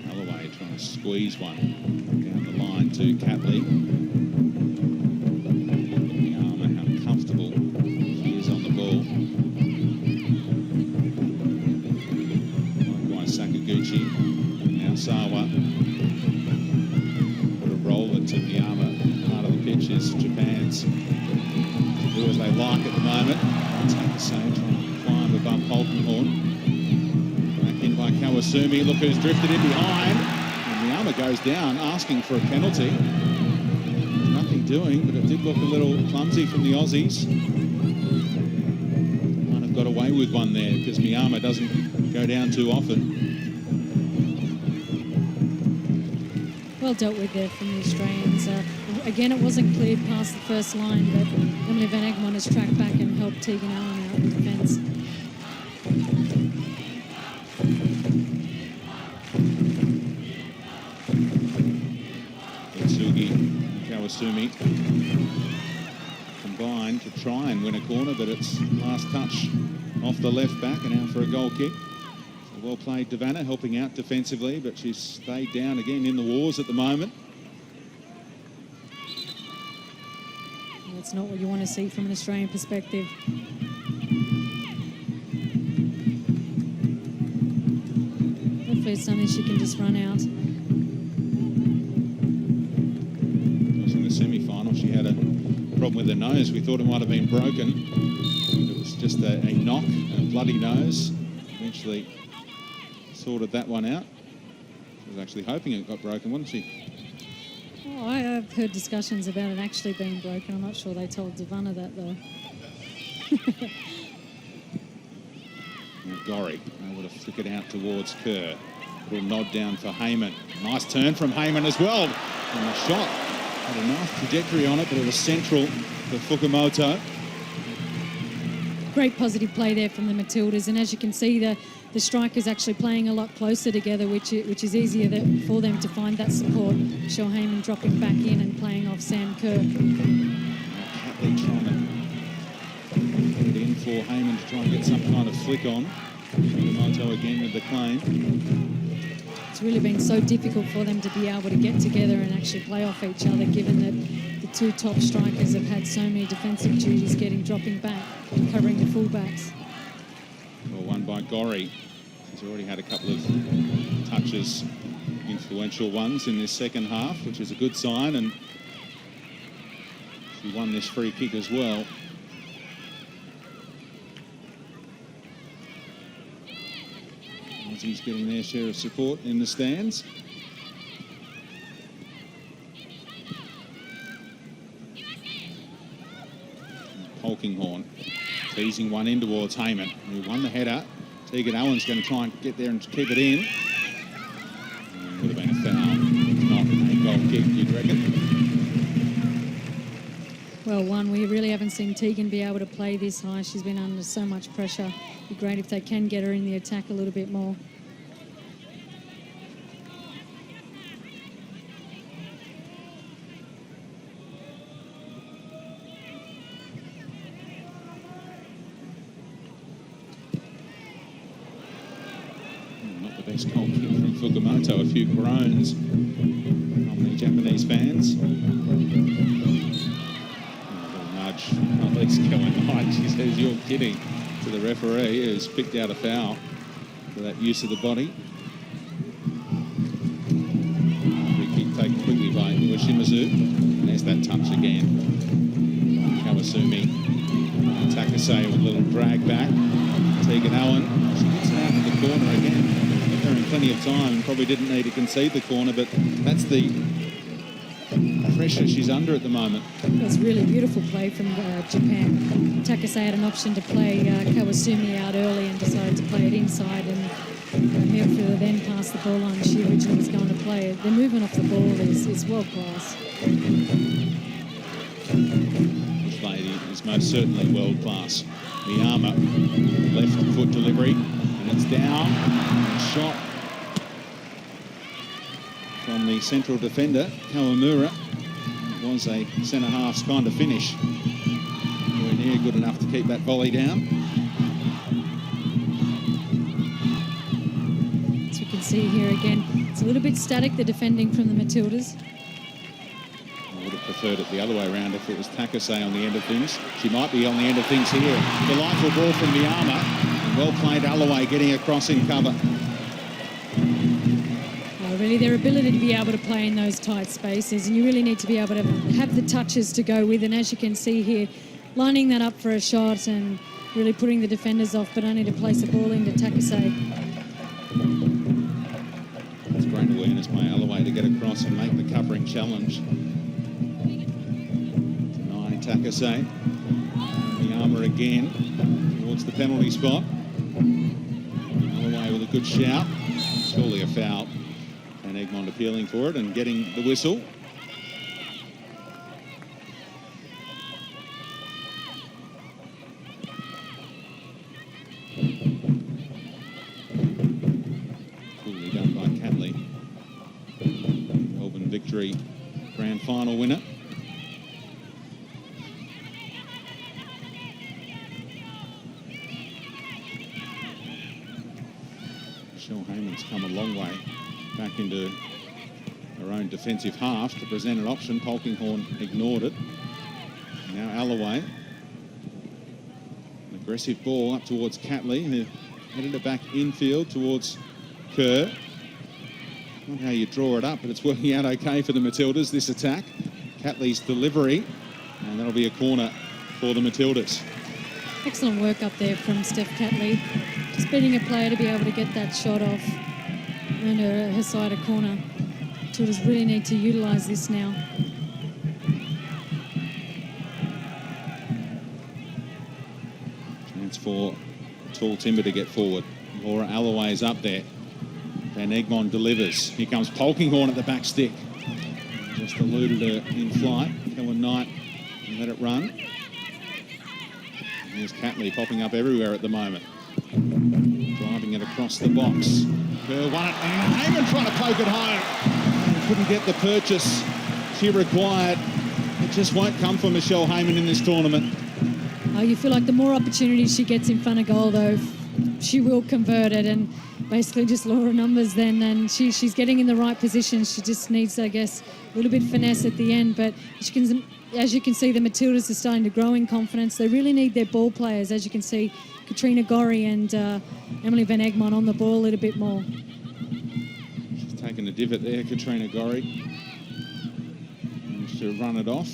Alloway trying to squeeze one down the line to Catley. Miyama, how comfortable she is on the ball. Sakaguchi, now Sawa. Put a roller to Miyama. Part of the pitch is Japan's to do as they like at the moment. Take the same, trying to climb above Polkenhorn. Back in by Kawasumi. Look who's drifted in behind. And Miyama goes down, asking for a penalty. There's nothing doing, but it did look a little clumsy from the Aussies. Might have got away with one there because Miyama doesn't go down too often. Well dealt with there from the Australians. Again, it wasn't cleared past the first line, but Emily Van Egmond has tracked back and helped Tegan Allen out in defence. Itsugi and Kawasumi combined to try and win a corner, but it's last touch off the left back and out for a goal kick. So well played, Davana, helping out defensively, but she's stayed down again in the wars at the moment. That's not what you want to see from an Australian perspective. Hopefully it's something she can just run out. In the semi-final, she had a problem with her nose. We thought it might have been broken. It was just a knock, a bloody nose. Eventually sorted that one out. She was actually hoping it got broken, wasn't she? Oh, I've heard discussions about it actually being broken. I'm not sure they told Davana that though. Gorry able to flick it out towards Kerr. Little nod down for Heyman. Nice turn from Heyman as well. And the shot had a nice trajectory on it, but it was central for Fukumoto. Great positive play there from the Matildas, and as you can see, the strikers actually playing a lot closer together, which is easier for them to find that support. Michelle Heyman dropping back in and playing off Sam Kerr. Catley trying to put it in for Heyman to try and get some kind of flick on. Fukumoto again with the claim. It's really been so difficult for them to be able to get together and actually play off each other, given that the two top strikers have had so many defensive duties, dropping back, covering the fullbacks. Well, won by Gorry. He's already had a couple of touches, influential ones in this second half, which is a good sign, and she won this free kick as well. Aussies getting their share of support in the stands. Polkinghorn teasing one in towards Heyman, who won the header. Tegan Allen's going to try and get there and keep it in. And would have been a foul, not a goal kick, you'd reckon. Well, we really haven't seen Tegan be able to play this high. She's been under so much pressure. It'd be great if they can get her in the attack a little bit more. Best goal kick from Fukumoto. A few groans from the Japanese fans. A little nudge. At least going high. She says, "You're kidding," to the referee, who's picked out a foul for that use of the body. Free kick taken quickly by Iwashimazu. And there's that touch again. Kawasumi. Takase with a little drag back. Tegan Allen. She gets it out of the corner again. In plenty of time, and probably didn't need to concede the corner, but that's the pressure she's under at the moment. It's really beautiful play from Japan. Takase had an option to play Kawasumi out early and decided to play it inside, and the midfielder then passed the ball on. She originally was going to play it. The movement off the ball is world class. This lady is most certainly world class. Miyama, left foot delivery, and it's down. Shot from the central defender, Kawamura. It was a centre-half's kind of finish. Nowhere near good enough to keep that volley down. As we can see here again, it's a little bit static, the defending from the Matildas. I would have preferred it the other way around if it was Takase on the end of things. She might be on the end of things here. Delightful ball from Miyama. Well played, Alloway getting across in cover. Really, their ability to be able to play in those tight spaces, and you really need to be able to have the touches to go with. And as you can see here, lining that up for a shot and really putting the defenders off, but only to place the ball into Takase. It's great awareness by Alloway to get across and make the covering challenge. Denying Takase. Miyama again towards the penalty spot. Alloway with a good shout. Surely a foul. And Egmont appealing for it and getting the whistle. Coolly done by Catley. Melbourne victory, grand final winner. Michelle Heyman's come a long way back into her own defensive half to present an option. Polkinghorne ignored it. Now Alloway. An aggressive ball up towards Catley, who headed it back infield towards Kerr. Not how you draw it up, but it's working out okay for the Matildas, this attack. Catley's delivery, and that'll be a corner for the Matildas. Excellent work up there from Steph Catley. Just beating a player to be able to get that shot off. And her side a corner. Matildas really need to utilise this now. Chance for Tall Timber to get forward. Laura Alloway's up there. Van Egmond delivers. Here comes Polkinghorne at the back stick. Just eluded her in flight. Kellen Knight let it run. Here's Catley popping up everywhere at the moment. Driving it across the box. Kerr won it, and Heyman trying to poke it home. Couldn't get the purchase she required. It just won't come for Michelle Heyman in this tournament. Oh, you feel like the more opportunities she gets in front of goal, though, she will convert it and basically just law of numbers then. And she's getting in the right position. She just needs, I guess, a little bit finesse at the end. But as you can see, the Matildas are starting to grow in confidence. They really need their ball players. As you can see, Katrina Gorry and Emily Van Egmond on the ball a little bit more. She's taken a divot there, Katrina Gorry. Managed to run it off.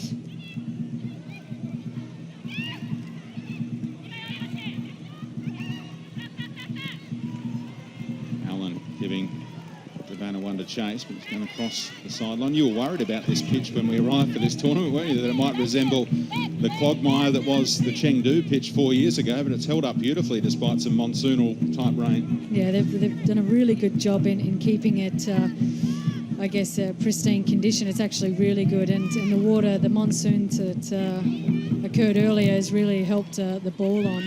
Allen giving Savannah one to chase, but it's going to cross the sideline. You were worried about this pitch when we arrived for this tournament, weren't you? That it might resemble the quagmire that was the Chengdu pitch 4 years ago, but it's held up beautifully despite some monsoonal type rain. Yeah, they've done a really good job in keeping it, I guess, pristine condition. It's actually really good, and the water, the monsoon that occurred earlier has really helped the ball on.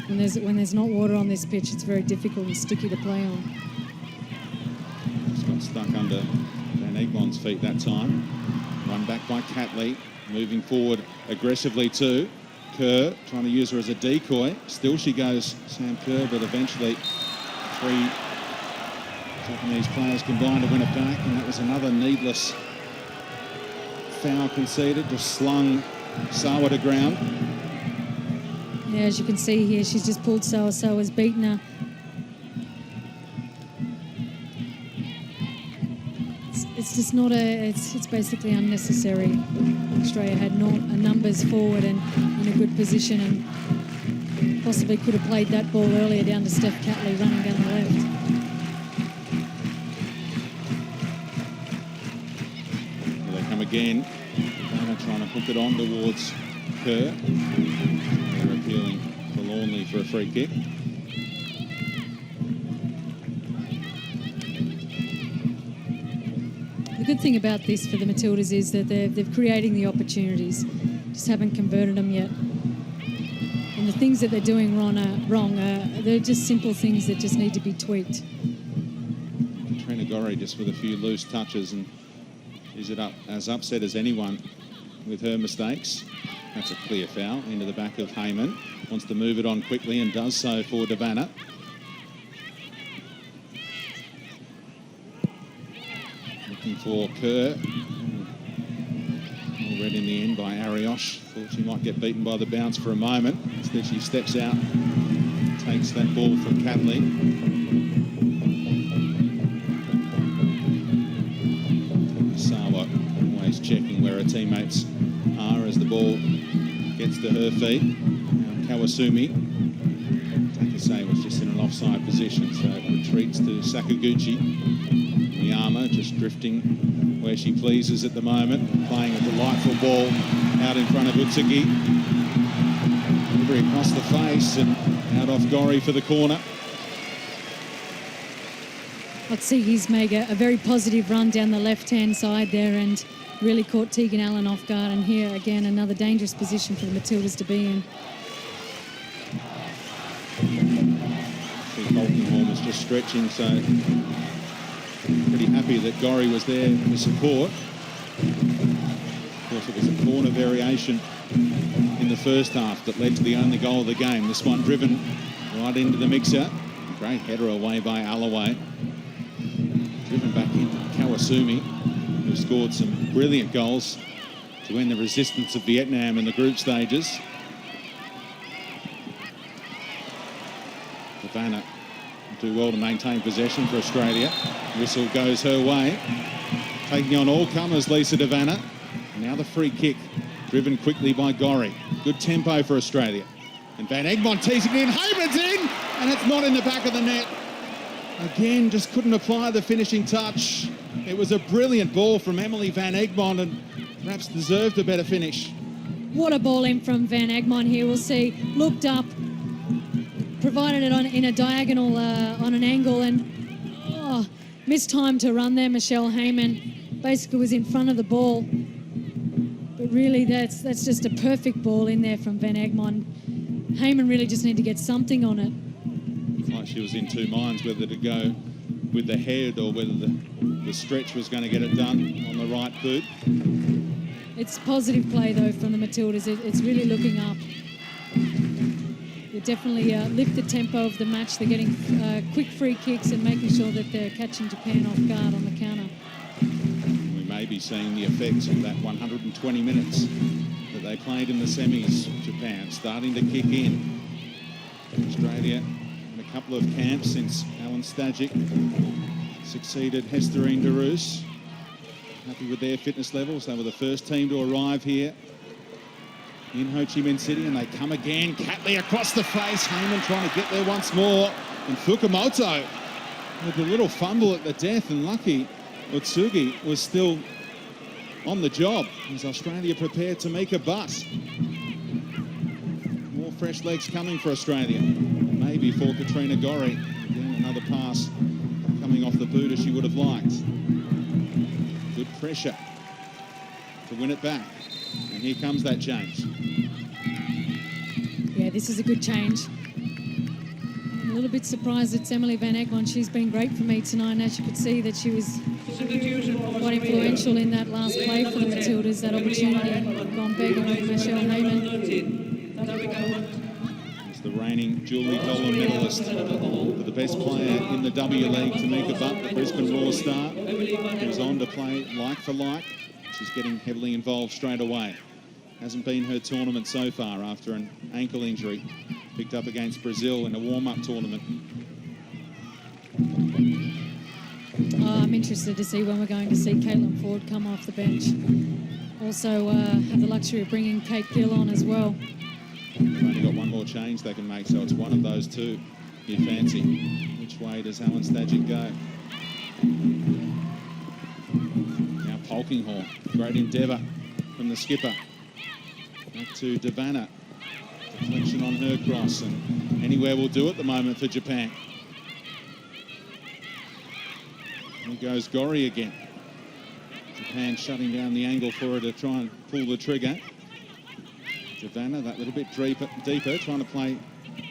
When there's not water on this pitch, it's very difficult and sticky to play on. Got stuck under Van Egmond's feet that time. Run back by Catley, moving forward aggressively too. Kerr trying to use her as a decoy. Still she goes, Sam Kerr, but eventually three Japanese players combined to win it back, and that was another needless foul conceded, just slung Sawa to ground. Yeah, as you can see here, she's just pulled Sawa. Sawa's beaten her. It's just not it's basically unnecessary. Australia had numbers forward and in a good position, and possibly could have played that ball earlier down to Steph Catley running down the left. again. Vanna trying to hook it on towards Kerr. They're appealing forlornly for a free kick. The good thing about this for the Matildas is that they're creating the opportunities, just haven't converted them yet. And the things that they're doing wrong, they're just simple things that just need to be tweaked. Katrina Gorry just with a few loose touches, and is it as upset as anyone with her mistakes? That's a clear foul into the back of Heyman. Wants to move it on quickly and does so for Devanna. Looking for Kerr. All read in the end by Ariosh. Thought she might get beaten by the bounce for a moment. Instead she steps out, takes that ball from Catley. Sawa always checking where her teammates are as the ball gets to her feet. Now Kawasumi, Takase was just in an offside position, so it retreats to Sakaguchi. Miyama just drifting where she pleases at the moment, playing a delightful ball out in front of Utsugi. Delivery across the face and out off Gorry for the corner. Otsugi's made a very positive run down the left-hand side there and really caught Tegan Allen off guard. And here, again, another dangerous position for the Matildas to be in. Falkenhorn was just stretching, so pretty happy that Gorry was there to support. Of course, it was a corner variation in the first half that led to the only goal of the game. This one driven right into the mixer. Great header away by Alloway. Driven back into Kawasumi, who scored some brilliant goals to end the resistance of Vietnam in the group stages. Vanna do well to maintain possession for Australia. Whistle goes her way. Taking on all comers, Lisa Devanna. Now the free kick, driven quickly by Gorry. Good tempo for Australia. And Van Egmond teasing in, Heyman's in! And it's not in the back of the net. Again, just couldn't apply the finishing touch. It was a brilliant ball from Emily Van Egmond and perhaps deserved a better finish. What a ball in from Van Egmond here. We'll see, looked up, provided it in a diagonal on an angle, and missed time to run there. Michelle Heyman basically was in front of the ball, but really that's just a perfect ball in there from Van Egmond. Heyman really just need to get something on it. It's like she was in two minds whether to go with the head or whether the stretch was going to get it done on the right boot. It's positive play though from the Matildas. It's really looking up. They definitely lift the tempo of the match. They're getting quick free kicks and making sure that they're catching Japan off guard on the counter. We may be seeing the effects of that 120 minutes that they played in the semis. Japan starting to kick in. Australia in a couple of camps since Alan Stajic succeeded Hesterine DeRoos. Happy with their fitness levels. They were the first team to arrive here in Ho Chi Minh City, and they come again. Catley across the face. Heyman trying to get there once more. And Fukumoto with a little fumble at the death, and lucky Utsugi was still on the job as Australia prepared to make a butt. More fresh legs coming for Australia. Maybe for Katrina Gorry. Again, another pass coming off the boot as she would have liked. Good pressure to win it back. And here comes that change. Yeah, this is a good change. I'm a little bit surprised it's Emily Van Egmond. She's been great for me tonight. As you could see that she was quite influential in that last play for the Matildas, that opportunity gone begging with Michelle Heyman. It's the reigning Julie Dolan medalist for the best player in the W League, Tamika Butt, the Brisbane Raw star, who's on to play like for like. She's getting heavily involved straight away. Hasn't been her tournament so far after an ankle injury picked up against Brazil in a warm-up tournament. I'm interested to see when we're going to see Caitlin Ford come off the bench. Also have the luxury of bringing Kate Gill on as well. They've only got one more change they can make, so it's one of those two you fancy. Which way does Alan Stajic go? Now Polkinghorne. Great endeavour from the skipper. Back to Devanna. Deflection on her cross, and anywhere will do at the moment for Japan. Here goes Gori again. Japan shutting down the angle for her to try and pull the trigger. Devanna, that little bit deeper, trying to play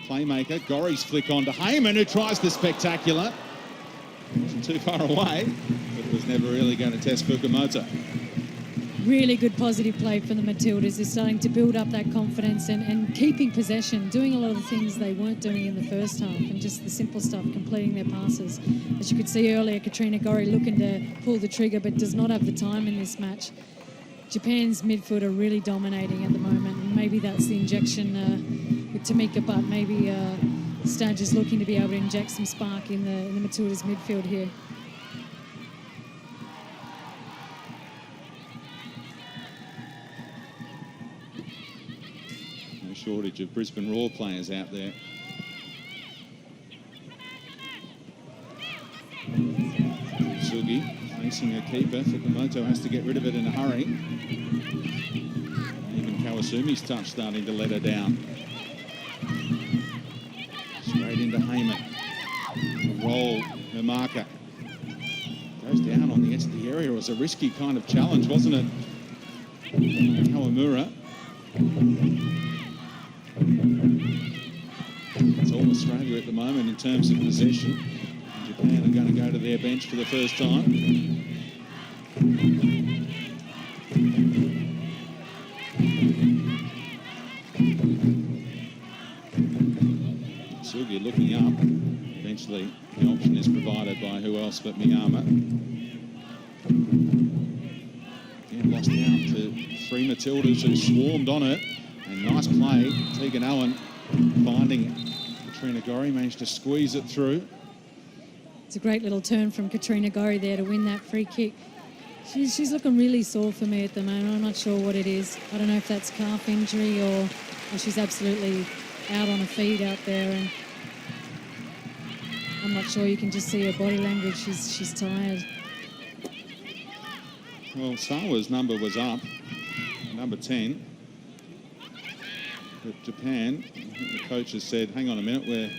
playmaker. Gori's flick on to Heyman, who tries the spectacular. Wasn't too far away, but was never really going to test Fukumoto. Really good positive play from the Matildas. They're starting to build up that confidence and keeping possession, doing a lot of the things they weren't doing in the first half, and just the simple stuff, completing their passes. As you could see earlier, Katrina Gori looking to pull the trigger but does not have the time in this match. Japan's midfield are really dominating at the moment, and maybe that's the injection with Tamika Butt. Maybe Stadge is looking to be able to inject some spark in the Matildas midfield here. No shortage of Brisbane Roar players out there. Sugi facing a keeper. Fukumoto has to get rid of it in a hurry. Even Kawasumi's touch starting to let her down. Straight into Heyman. Roll, her marker. Goes down on the edge of the area. It was a risky kind of challenge, wasn't it? Kawamura. It's all Australia at the moment in terms of possession. Japan are going to go to their bench for the first time. Sugi looking up. Eventually, the option is provided by who else but Miyama. Again, lost out to three Matildas who swarmed on it. And nice play. Tegan Allen finding Katrina Gori, managed to squeeze it through. It's a great little turn from Katrina Gori there to win that free kick. She's looking really sore for me at the moment. I'm not sure what it is. I don't know if that's calf injury or she's absolutely out on her feet out there. And I'm not sure. You can just see her body language. She's tired. Well, Sawa's number was up, number 10. But Japan, I think the coach has said, hang on a minute, we're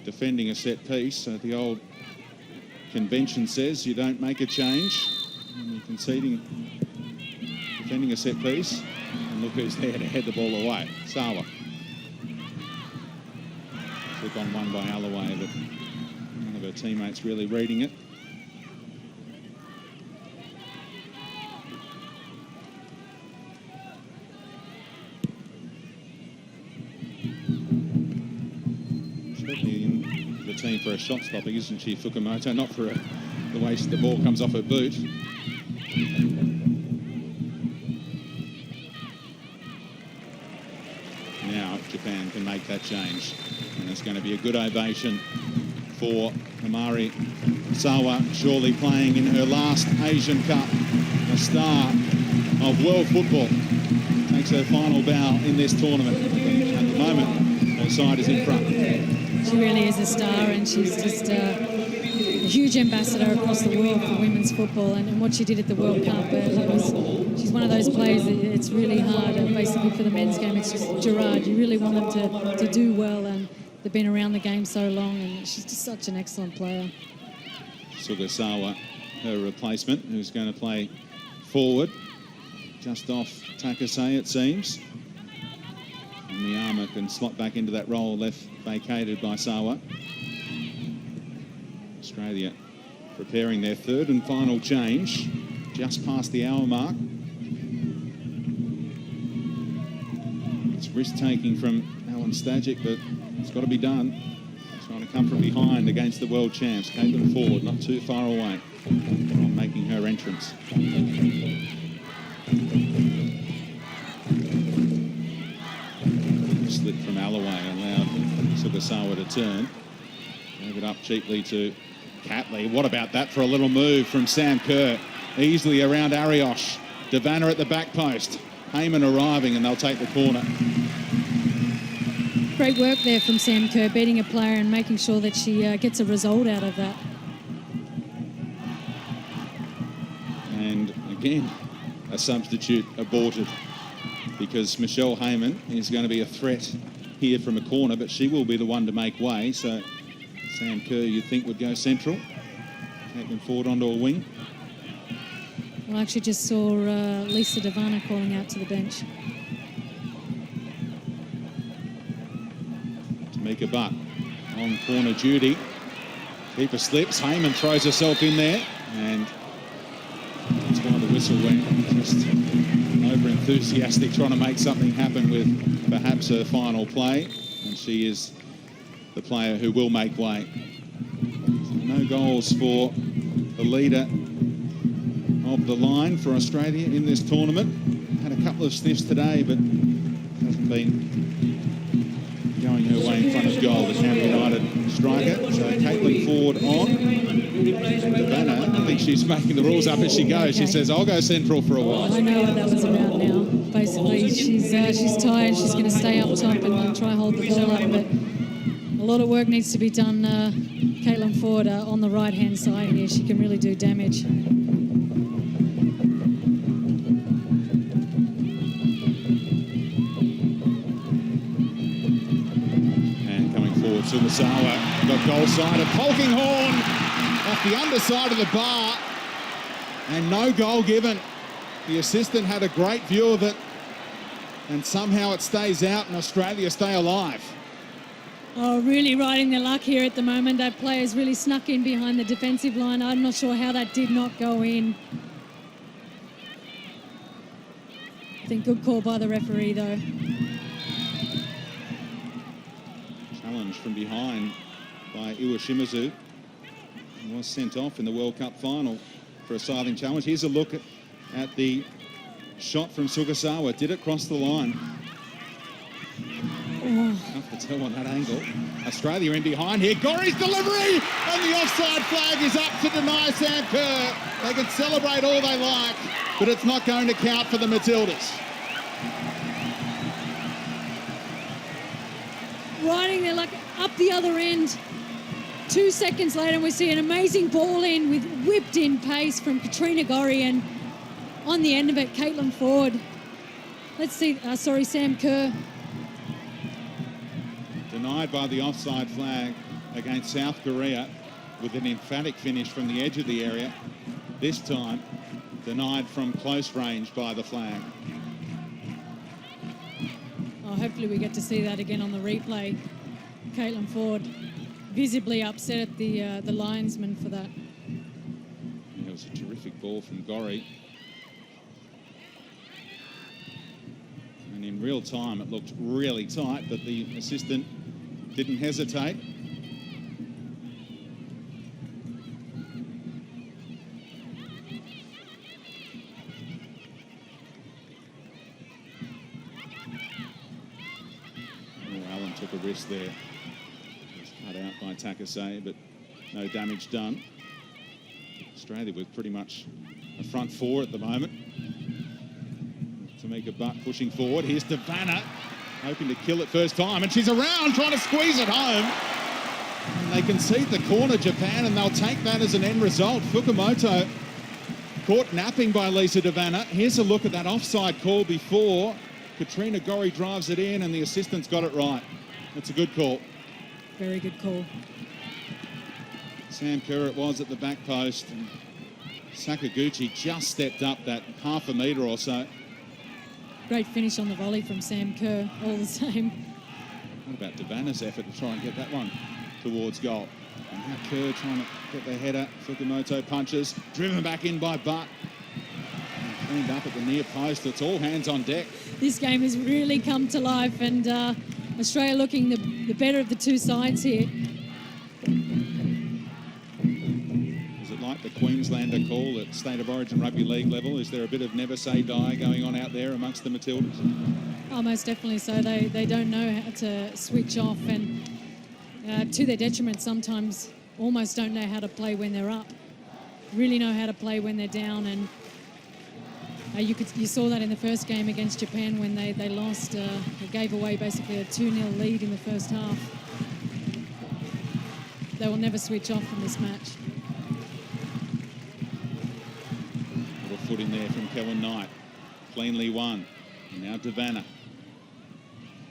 defending a set piece. So the old convention says you don't make a change. And you're conceding, defending a set piece. And look who's there to head the ball away. Sawa. Took on one by Alloway, but none of her teammates really reading it. Team for a shot stopping, isn't she, Fukumoto? Not for the way the ball comes off her boot. Now Japan can make that change, and it's going to be a good ovation for Amari Sawa, surely playing in her last Asian Cup, a star of world football. Makes her final bow in this tournament. At the moment, her side is in front. She really is a star, and she's just a huge ambassador across the world for women's football, and what she did at the World Cup. She's one of those players that it's really hard, basically for the men's game. It's just Gerard. You really want them to do well, and they've been around the game so long, and she's just such an excellent player. Sugasawa, her replacement, who's going to play forward, just off Takase, it seems. And Miyama can slot back into that role left vacated by Sawa. Australia preparing their third and final change, just past the hour mark. It's risk-taking from Alan Stajic, but it's got to be done. Trying to come from behind against the world champs. Caitlin Ford, not too far away from making her entrance. Slip from Alloway allowed Sugasawa to turn. Gave it up cheaply to Catley. What about that for a little move from Sam Kerr? Easily around Ariosh. Devanna at the back post. Heyman arriving, and they'll take the corner. Great work there from Sam Kerr, beating a player and making sure that she gets a result out of that. And again, a substitute aborted, because Michelle Heyman is going to be a threat here from a corner, but she will be the one to make way. So Sam Kerr, you'd think, would go central. Caitlin Ford onto a wing. Well, I actually just saw Lisa Devana calling out to the bench. Tamika Butt on corner duty. Keeper slips. Heyman throws herself in there, and that's why the whistle went. Just over-enthusiastic, trying to make something happen with perhaps her final play, and she is the player who will make way. So no goals for the leader of the line for Australia in this tournament. Had a couple of sniffs today, but hasn't been going her way in front of goal, the Canberra United striker. So Caitlin Ford on. Savannah, I think she's making the rules up as she goes. She says, I'll go central for a while. I know what that was about now. Basically, she's tired. She's going to stay up top and try hold the ball up, but a lot of work needs to be done. Caitlin Ford on the right-hand side here. She can really do damage. Sumasawa got goal side of Polkinghorn off the underside of the bar, and no goal given. The assistant had a great view of it, and somehow it stays out and Australia stay alive. Oh, really riding their luck here at the moment. That player's really snuck in behind the defensive line. I'm not sure how that did not go in. I think good call by the referee, though. Challenge from behind by Iwashimizu. He was sent off in the World Cup final for a scything challenge. Here's a look at the shot from Sugasawa. Did it cross the line? Tough to tell on that angle. Australia in behind here. Gorry's delivery! And the offside flag is up to deny Sam Kerr. They can celebrate all they like, but it's not going to count for the Matildas. Riding their luck up the other end. 2 seconds later, and we see an amazing ball in with whipped-in pace from Katrina Gorry, and on the end of it, Caitlin Ford. Let's see, Sam Kerr. Denied by the offside flag against South Korea with an emphatic finish from the edge of the area. This time, denied from close range by the flag. Oh, hopefully we get to see that again on the replay. Caitlin Ford visibly upset at the linesman for that. It was a terrific ball from Gorry. And in real time, it looked really tight, but the assistant didn't hesitate. Took a risk there. It's cut out by Takase, but no damage done. Australia with pretty much a front four at the moment. Tamika Butt pushing forward. Here's Devana, hoping to kill it first time, and she's around trying to squeeze it home. And they concede the corner, Japan, and they'll take that as an end result. Fukumoto caught napping by Lisa Devana. Here's a look at that offside call before. Katrina Gorry drives it in, and the assistant's got it right. That's a good call. Very good call. Sam Kerr it was at the back post, and Sakaguchi just stepped up that half a metre or so. Great finish on the volley from Sam Kerr, all the same. What about Devana's effort to try and get that one towards goal? And now Kerr trying to get the header. Fukumoto punches, driven back in by Butt. And cleaned up at the near post. It's all hands on deck. This game has really come to life, and Australia looking the better of the two sides here. Is it like the Queenslander call at State of Origin Rugby League level? Is there a bit of never say die going on out there amongst the Matildas? Oh, most definitely so. They don't know how to switch off, and to their detriment sometimes almost don't know how to play when they're up. Really know how to play when they're down, and you saw that in the first game against Japan when they lost. They gave away basically a 2-0 lead in the first half. They will never switch off from this match. Little foot in there from Kellen Knight. Cleanly won. And now Devanna.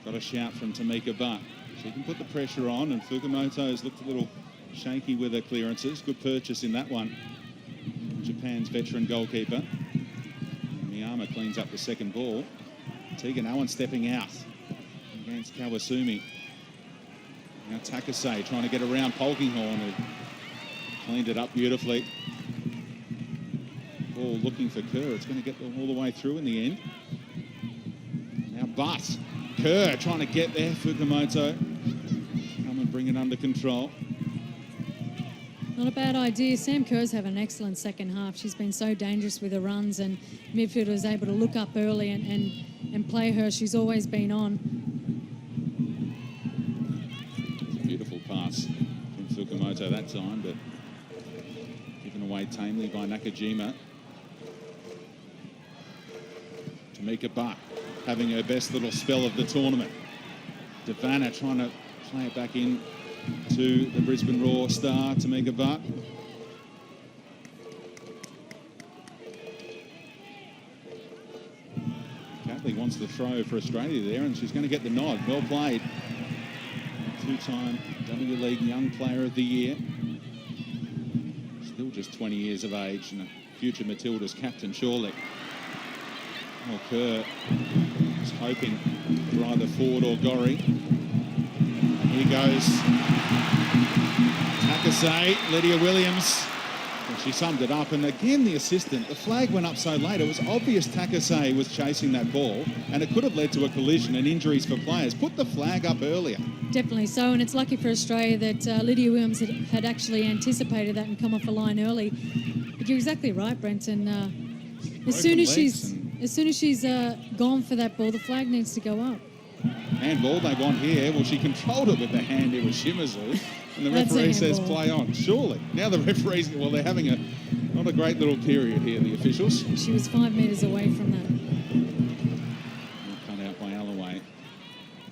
Got a shout from Tamika Butt. She can put the pressure on, and Fukumoto's looked a little shaky with her clearances. Good purchase in that one. Japan's veteran goalkeeper. Miyama cleans up the second ball. Tegan Owen stepping out against Kawasumi. Now Takase trying to get around Polkinghorne, who cleaned it up beautifully. Ball looking for Kerr. It's going to get all the way through in the end. Now Butt. Kerr trying to get there. Fukumoto come and bring it under control. Not a bad idea. Sam Kerr's having an excellent second half. She's been so dangerous with her runs, and midfielder was able to look up early and play her. She's always been on. Beautiful pass from Fukumoto that time, but given away tamely by Nakajima. Tamika Butt having her best little spell of the tournament. Devanna trying to play it back in to the Brisbane Roar star, Tamika Butt. Catley wants the throw for Australia there, and she's going to get the nod. Well played. Two-time W League Young Player of the Year. Still just 20 years of age, and a future Matilda's captain, surely. Oh, Kerr is hoping for either Ford or Gorry. And here goes Takase, Lydia Williams. And she summed it up. And again, the assistant, the flag went up so late. It was obvious Takase was chasing that ball, and it could have led to a collision and injuries for players. Put the flag up earlier. Definitely so, and it's lucky for Australia that Lydia Williams had actually anticipated that and come off the line early. But you're exactly right, Brenton. As soon as she's gone for that ball, the flag needs to go up. Handball they want here. Well, she controlled it with the hand. It was Shimizu. And the referee says play on. Surely. Now the referees, well, they're having not a great little period here, the officials. She was 5 metres away from that. Cut out by Alloway.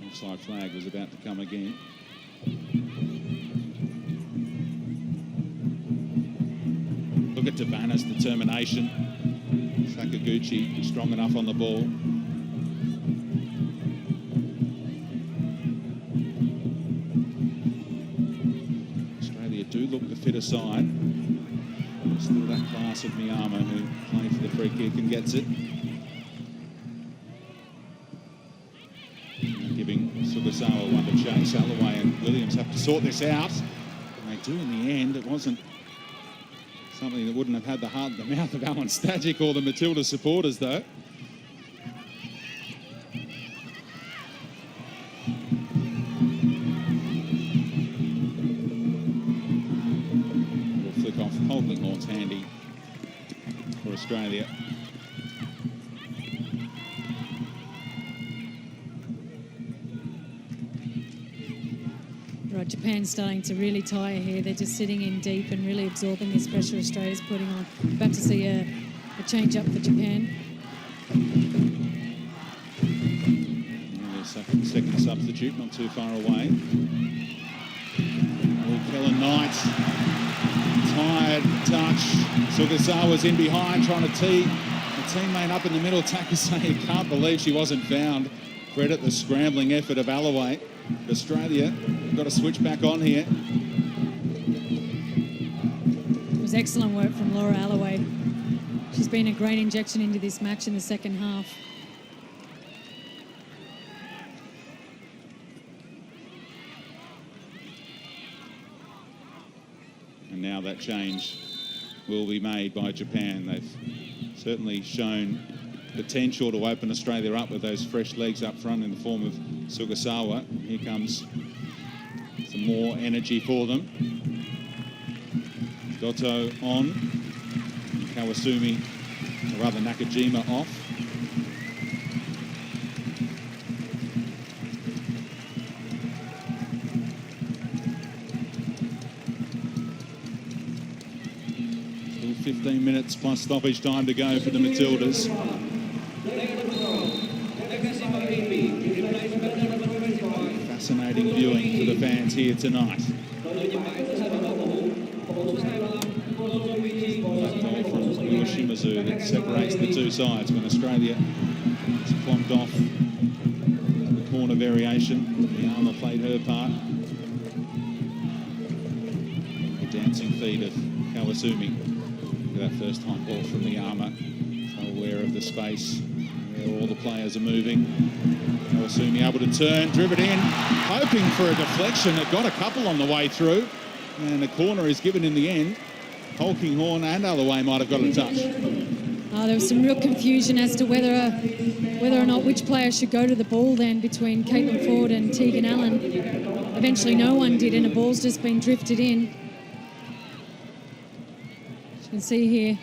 Offside flag was about to come again. Look at Devanna's determination. Sakaguchi strong enough on the ball. Australia do look the fitter side. Still that class of Miyama, who plays for the free kick and gets it. Giving Sugasawa one to chase. Alloway and Williams have to sort this out. And they do in the end. It wasn't something that wouldn't have had the heart and the mouth of Alan Stajic or the Matilda supporters, though. Little flick off Polkinghorne's handy for Australia. Right, Japan's starting to really tire here. They're just sitting in deep and really absorbing this pressure Australia's putting on. About to see a change up for Japan. And their second substitute, not too far away. Oh, Kellen Knight, tired touch. Sugasawa's in behind, trying to tee a teammate up in the middle. Takase can't believe she wasn't found. Credit the scrambling effort of Alloway. Australia got to switch back on here. It was excellent work from Laura Alloway. She's been a great injection into this match in the second half. And now that change will be made by Japan. They've certainly shown potential to open Australia up with those fresh legs up front in the form of Sugasawa. Here comes some more energy for them. Goto on. Kawasumi, or rather Nakajima, off. Still 15 minutes plus stoppage time to go for the Matildas. Fascinating viewing for the fans here tonight. That goal from Shimazu that separates the two sides when Australia has clomped off the corner variation. The Armour played her part. The dancing feet of Kawasumi. That first time ball from the Armour. So aware of the space where all the players are moving. Kawasumi able to turn, driven in, hoping for a deflection. It got a couple on the way through. And the corner is given in the end. Holkinghorn and Alloway might have got a touch. There was some real confusion as to whether or not which player should go to the ball then between Caitlin Ford and Tegan Allen. Eventually no one did, and the ball's just been drifted in. As you can see here,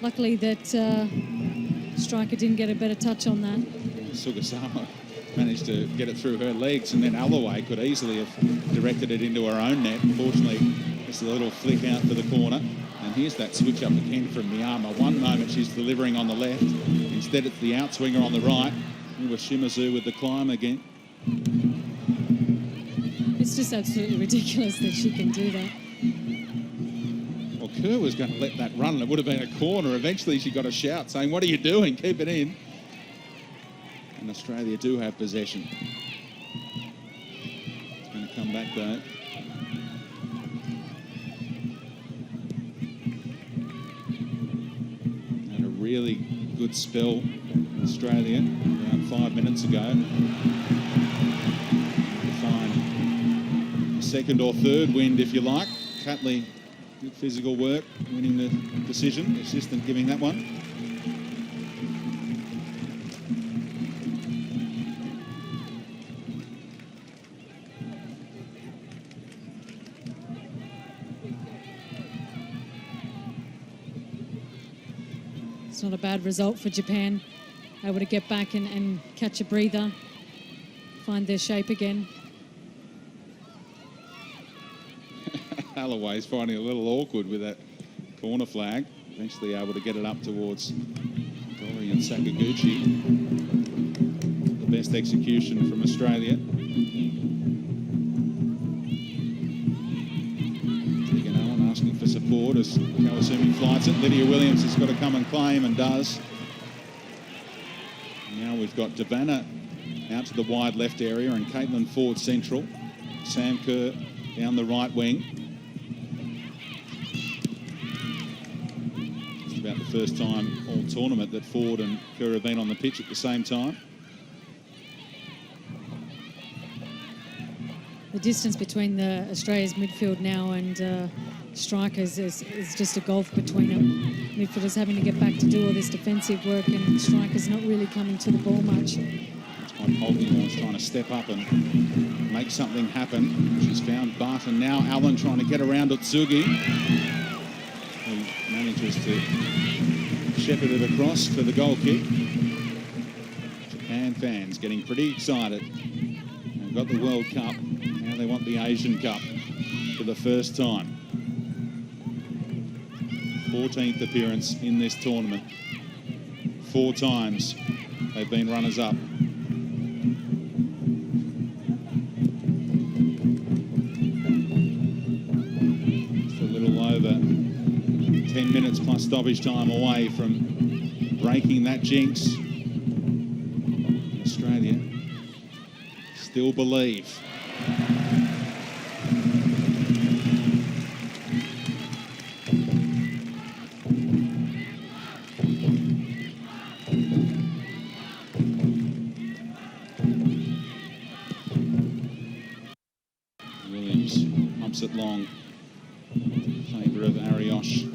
luckily that striker didn't get a better touch on that. Sugasawa managed to get it through her legs, and then Alloway could easily have directed it into her own net. Unfortunately, just a little flick out for the corner. And here's that switch up again from the Armour. One moment she's delivering on the left. Instead, it's the outswinger on the right. And with Shimazu with the climb again. It's just absolutely ridiculous that she can do that. Well, Kerr was going to let that run, and it would have been a corner. Eventually, she got a shout saying, "What are you doing? Keep it in." And Australia do have possession. It's going to come back, though. Really good spell in Australia around 5 minutes ago. Find a second or third wind, if you like. Catley, good physical work, winning the decision. Assistant giving that one. It's not a bad result for Japan. Able to get back and catch a breather, find their shape again. Alloway's finding it a little awkward with that corner flag. Eventually able to get it up towards Dori and Sakaguchi. The best execution from Australia. Asking for support as Kawasumi flights it. Lydia Williams has got to come and claim, and does. Now we've got Davana out to the wide left area and Caitlin Ford central. Sam Kerr down the right wing. It's about the first time all tournament that Ford and Kerr have been on the pitch at the same time. The distance between the Australia's midfield now and strikers is just a gulf between them. Midfielders having to get back to do all this defensive work, and strikers not really coming to the ball much. That's why Holkinghorn's trying to step up and make something happen. She's found Butt, and now Allen trying to get around Utsugi, who manages to shepherd it across for the goal kick. Japan fans getting pretty excited. They've got the World Cup. Now they want the Asian Cup for the first time. 14th appearance in this tournament. 4 times they've been runners-up. Just a little over 10 minutes plus stoppage time away from breaking that jinx. Australia still believe. It long in favour of Ariosh.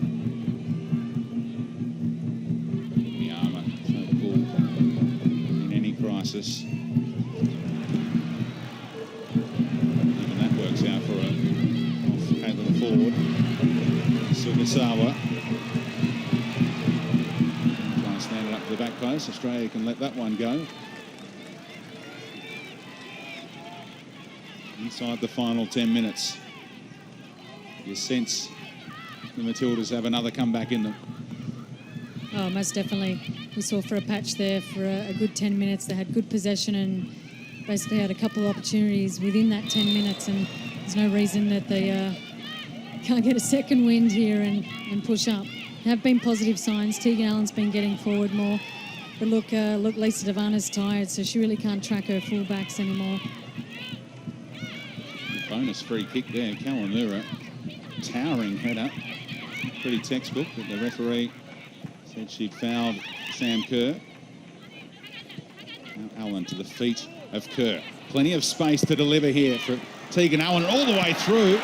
The Armour, so the ball in any crisis. Even that works out for her. Off Caitlin Ford. Sugasawa trying to stand it up to the back post. Australia can let that one go. Inside the final 10 minutes. You sense the Matildas have another comeback in them. Oh, most definitely. We saw for a patch there for a good 10 minutes. They had good possession and basically had a couple of opportunities within that 10 minutes, and there's no reason that they can't get a second wind here and push up. There have been positive signs. Tegan Allen's been getting forward more. But look, Lisa Devana's tired, so she really can't track her fullbacks anymore. Bonus free kick there. Kawamura, towering header. Pretty textbook, but the referee said she'd fouled Sam Kerr. Now Allen to the feet of Kerr. Plenty of space to deliver here for Tegan Allen all the way through.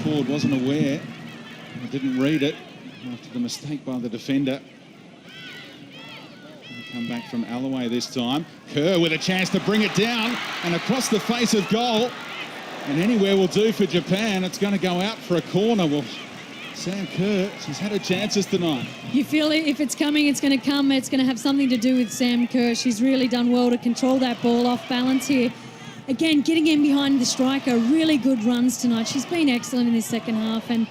Ford wasn't aware, didn't read it after the mistake by the defender. Come back from Alloway this time. Kerr with a chance to bring it down and across the face of goal. And anywhere will do for Japan. It's going to go out for a corner. Well, Sam Kerr, she's had her chances tonight. You feel if it's coming, it's going to come. It's going to have something to do with Sam Kerr. She's really done well to control that ball off balance here. Again, getting in behind the striker, really good runs tonight. She's been excellent in this second half, and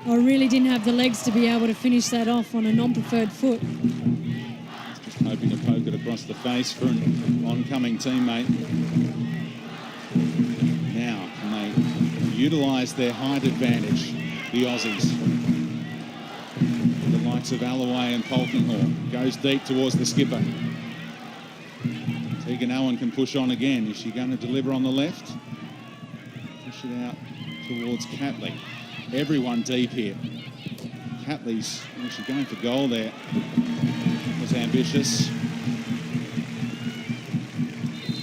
I really didn't have the legs to be able to finish that off on a non-preferred foot. Just hoping to poke it across the face for an oncoming teammate. Now, can they utilise their height advantage, the Aussies? The likes of Alloway and Polkinghorne. Goes deep towards the skipper. Tegan Allen can push on again. Is she going to deliver on the left? Push it out towards Catley. Everyone deep here. Catley's actually going for goal there. Was ambitious.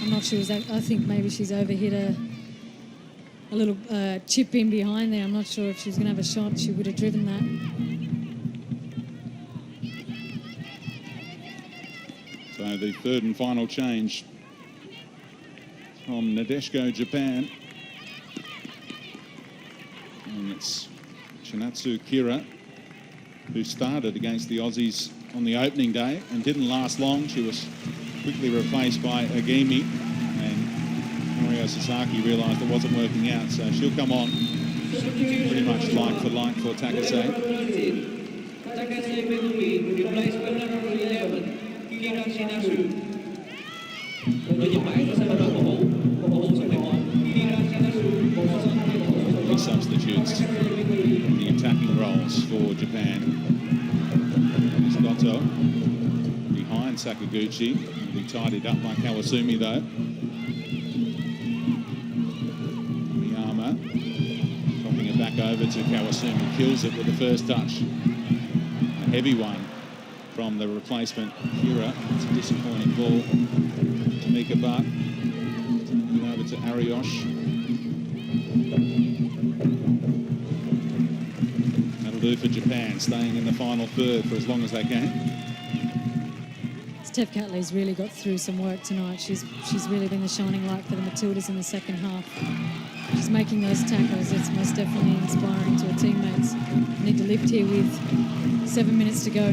I'm not sure. I think maybe she's overhit a little chip in behind there. I'm not sure if she was going to have a shot. She would have driven that. So the third and final change from Nadeshiko, Japan. And it's Chinatsu Kira, who started against the Aussies on the opening day and didn't last long. She was quickly replaced by Agemi, and Mario Sasaki realised it wasn't working out, so she'll come on pretty much like for Takase. The substitutes in the attacking roles for Japan. Goto behind Sakaguchi. He'll be tidied up by Kawasumi though. Miyama dropping it back over to Kawasumi. Kills it with the first touch. A heavy one from the replacement Kira. It's a disappointing ball. Tamika Butt over to Ariosh. That'll do for Japan, staying in the final third for as long as they can. Steph Catley's really got through some work tonight. She's really been the shining light for the Matildas in the second half. She's making those tackles. It's most definitely inspiring to her teammates. Need to lift here with 7 minutes to go.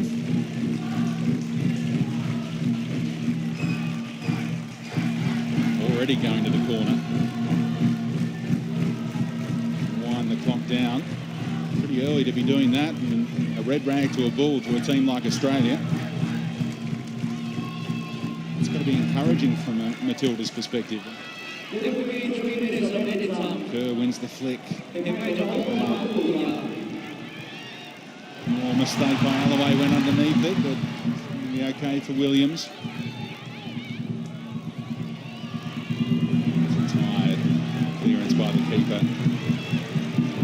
Already going to the corner. Wind the clock down. Pretty early to be doing that. And a red rag to a bull to a team like Australia. It's got to be encouraging from a Matilda's perspective. Kerr wins the flick. More mistake by Alloway, went underneath it, but it'll be okay for Williams. Tired clearance by the keeper.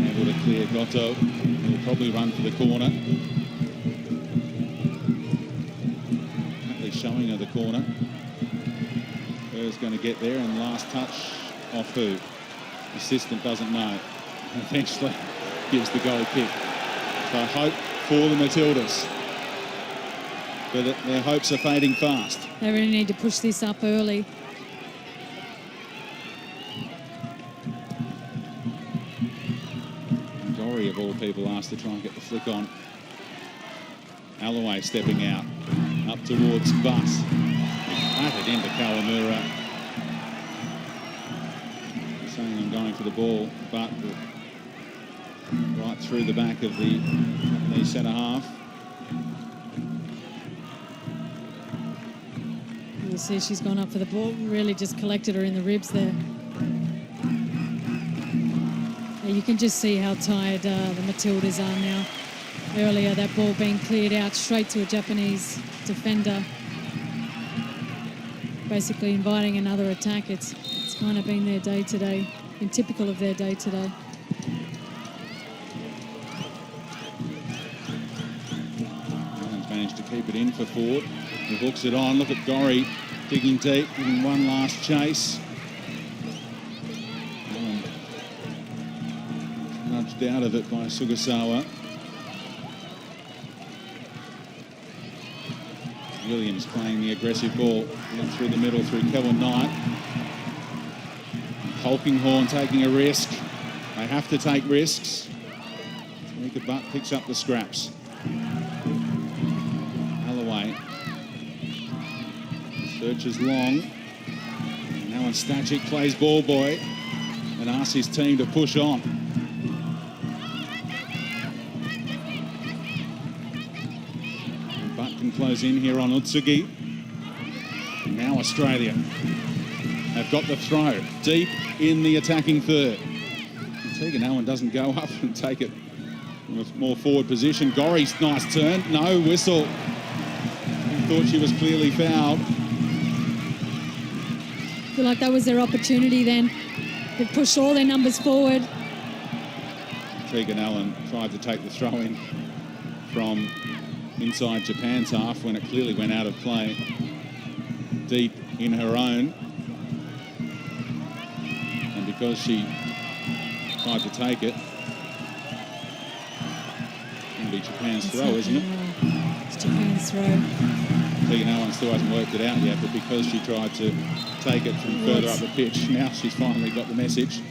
Able to clear Goto. He'll probably run for the corner. Catley showing her the corner. Kerr's going to get there, and last touch off who? Assistant doesn't know. Eventually gives the goal kick. So hope for the Matildas. But their hopes are fading fast. They really need to push this up early. Dory, of all people, asked to try and get the flick on. Alloway stepping out. Up towards Buss. Batted into Kawamura. Saying I'm going for the ball, but right through the back of the centre half. You'll see she's gone up for the ball, really just collected her in the ribs there. You can just see how tired the Matildas are now. Earlier, that ball being cleared out straight to a Japanese defender, basically inviting another attack. It's kind of been their day today, been typical of their day today. Allen's managed to keep it in for Ford. He hooks it on. Look at Gorry digging deep, giving one last chase. Allen nudged out of it by Sugasawa. Williams playing the aggressive ball through the middle through Kellen Knight. Polkinghorne taking a risk. They have to take risks. Tamika Butt picks up the scraps. Alloway searches long. Now Stancic plays ball boy and asks his team to push on. Butt can close in here on Utsugi. Now Australia have got the throw deep in the attacking third. Tegan Allen doesn't go up and take it from a more forward position. Gorry's nice turn. No whistle. He thought she was clearly fouled. I feel like that was their opportunity then. They pushed all their numbers forward. Tegan Allen tried to take the throw in from inside Japan's half when it clearly went out of play. Deep in her own. And because she tried to take it, it'll be Japan's throw, isn't it? It's Japan's throw. Tegan Allen still hasn't worked it out yet, but because she tried to take it from further up the pitch, now she's finally got the message.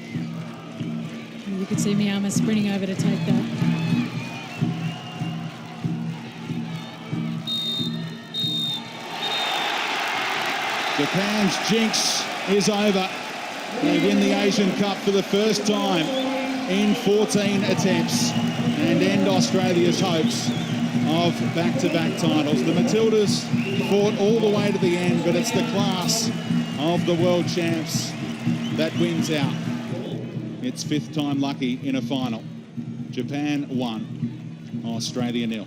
You could see Miyama sprinting over to take that. Japan's jinx is over. They win the Asian Cup for the first time in 14 attempts and end Australia's hopes of back-to-back titles. The Matildas fought all the way to the end, but it's the class of the world champs that wins out. It's fifth time lucky in a final. Japan 1, Australia 0.